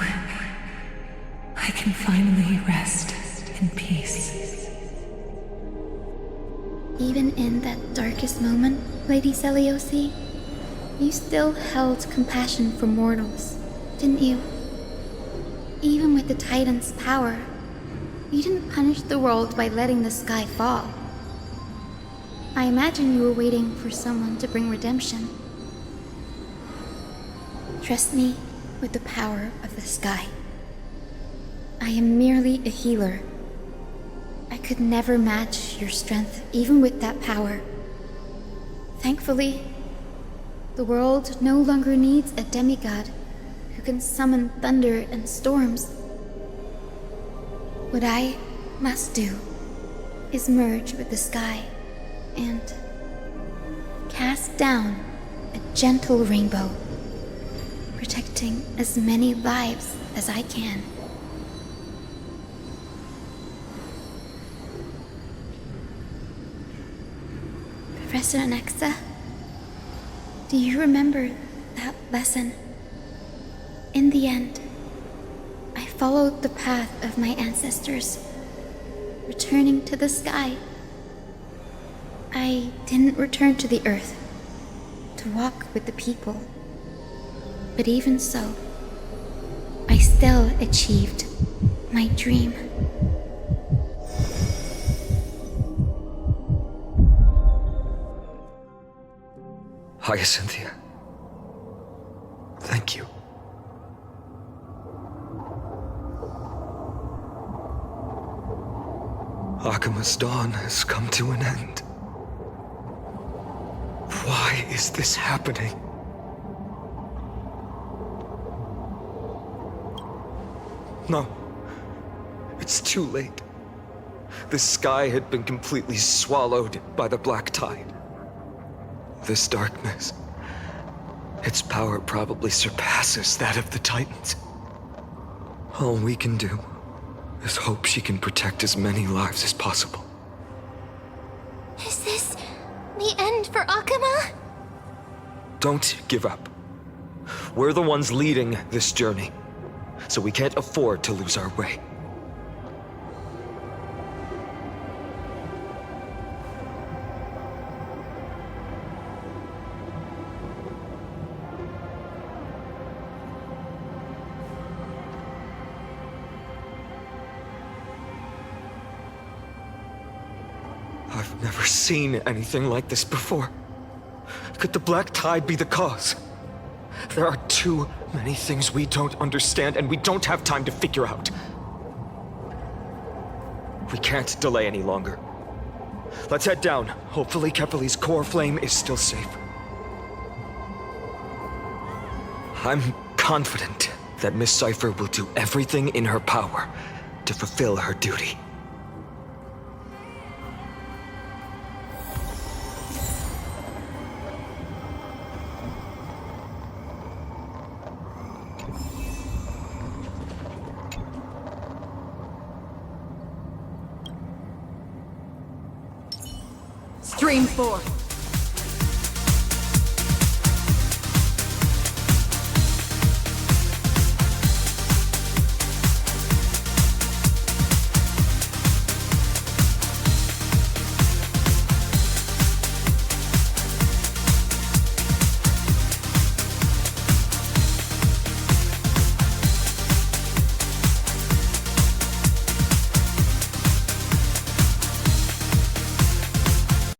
I can finally rest in peace. Even in that darkest moment, Lady Seliosi, you still held compassion for mortals, didn't you? Even with the Titan's power, you didn't punish the world by letting the sky fall. I imagine you were waiting for someone to bring redemption. Trust me with the power of the sky. I am merely a healer. I could never match your strength, even with that power. Thankfully, the world no longer needs a demigod who can summon thunder and storms. What I must do is merge with the sky and cast down a gentle rainbow, protecting as many lives as I can. Professor Anaxa, do you remember that lesson? In the end, I followed the path of my ancestors, returning to the sky. I didn't return to the earth to walk with the people, but even so, I still achieved my dream. Hyacinthia. Thank you. Akima's dawn has come to an end. Why is this happening? No. It's too late. The sky had been completely swallowed by the black tide. This darkness, its power probably surpasses that of the Titans. All we can do is hope she can protect as many lives as possible. Is this the end for Akuma? Don't give up. We're the ones leading this journey, so we can't afford to lose our way. never seen anything like this before. Could the Black Tide be the cause? There are too many things we don't understand, and we don't have time to figure out. We can't delay any longer. Let's head down. Hopefully Kepali's core flame is still safe. I'm confident that Miss Cypher will do everything in her power to fulfill her duty. Stream 4.